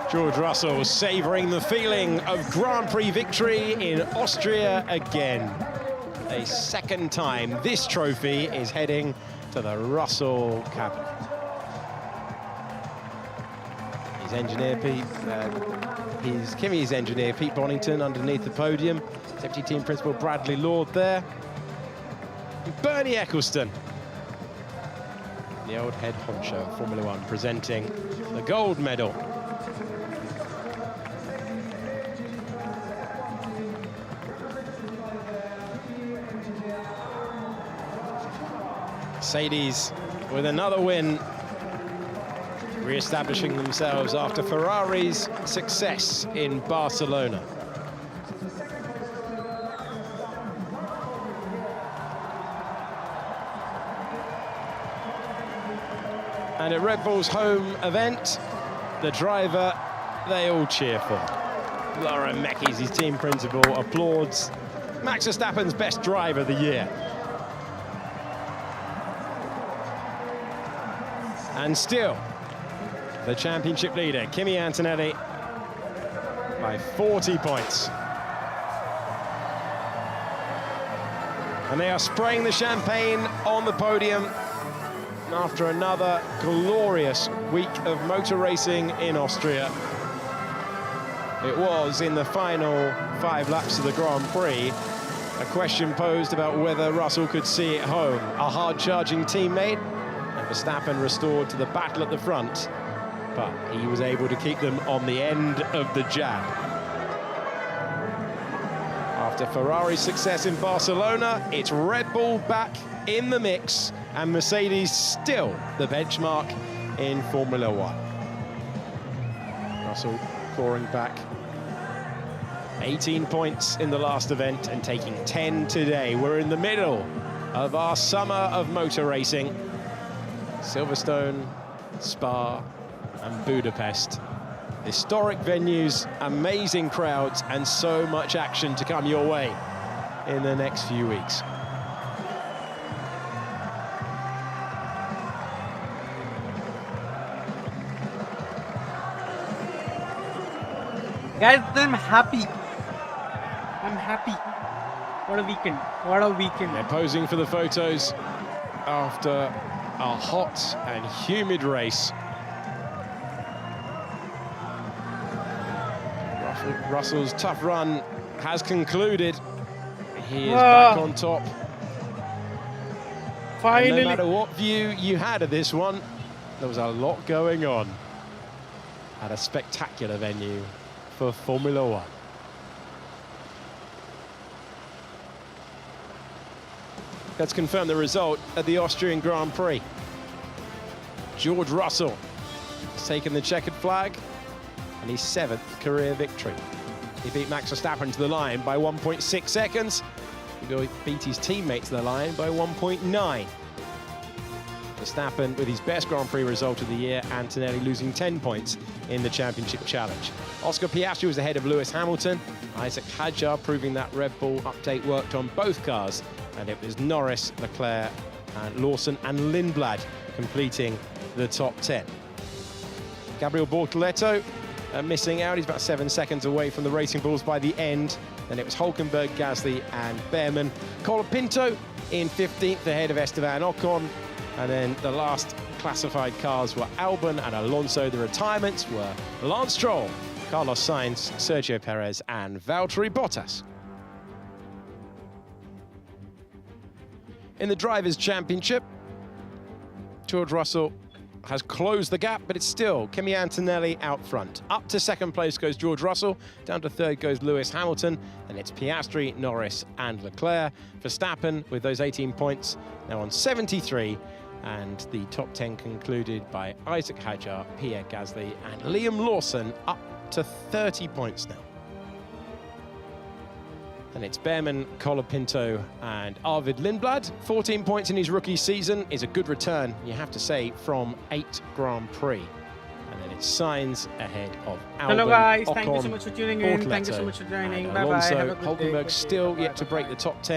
George Russell savouring the feeling of Grand Prix victory in Austria again. A 2nd time this trophy is heading to the Russell cabinet. His engineer, Kimi's engineer, Pete Bonington, underneath the podium. Deputy team principal Bradley Lord there. Bernie Eccleston, the old head honcho of Formula One, presenting the gold medal. Mercedes with another win, re-establishing themselves after Ferrari's success in Barcelona. And at Red Bull's home event, the driver they all cheer for. Lauren Meckies, his team principal, applauds Max Verstappen's best driver of the year. And still, the championship leader, Kimi Antonelli, by 40 points. And they are spraying the champagne on the podium after another glorious week of motor racing in Austria. It was, in the final 5 laps of the Grand Prix, a question posed about whether Russell could see it home. A hard-charging teammate, and Verstappen restored to the battle at the front, but he was able to keep them on the end of the jab. After Ferrari's success in Barcelona, it's Red Bull back in the mix, and Mercedes still the benchmark in Formula One. Russell clawing back 18 points in the last event and taking 10 today. We're in the middle of our summer of motor racing. Silverstone, Spa and Budapest. Historic venues, amazing crowds, and so much action to come your way in the next few weeks. Guys, I'm happy. I'm happy. What a weekend. What a weekend. They're posing for the photos after a hot and humid race. Russell's tough run has concluded. He is back on top. Finally. And no matter what view you had of this one, there was a lot going on at a spectacular venue for Formula One. Let's confirm the result at the Austrian Grand Prix. George Russell has taken the checkered flag and his 7th career victory. He beat Max Verstappen to the line by 1.6 seconds. He beat his teammate to the line by 1.9. Verstappen with his best Grand Prix result of the year, Antonelli losing 10 points in the Championship Challenge. Oscar Piastri was ahead of Lewis Hamilton. Isaac Hadjar proving that Red Bull update worked on both cars, and it was Norris, Leclerc, and Lawson and Lindblad completing the top 10. Gabriel Bortoleto missing out. He's about 7 seconds away from the Racing Bulls by the end. Then it was Hülkenberg, Gasly and Behrman. Colapinto in 15th ahead of Esteban Ocon. And then the last classified cars were Albon and Alonso. The retirements were Lance Stroll, Carlos Sainz, Sergio Perez and Valtteri Bottas. In the Drivers' Championship, George Russell has closed the gap, but it's still Kimi Antonelli out front. Up to second place goes George Russell, down to third goes Lewis Hamilton, and it's Piastri, Norris and Leclerc. Verstappen with those 18 points now on 73, and the top 10 concluded by Isaac Hadjar, Pierre Gasly and Liam Lawson, up to 30 points now. And it's Behrman, Colapinto and Arvid Lindblad. 14 points in his rookie season is a good return, you have to say, from 8 Grand Prix. And then it's Sainz ahead of Albon, Hello guys, Ocon, thank you so much for tuning in. Thank you so much for joining. Bye-bye. Alonso, Hülkenberg still yet to break the top 10.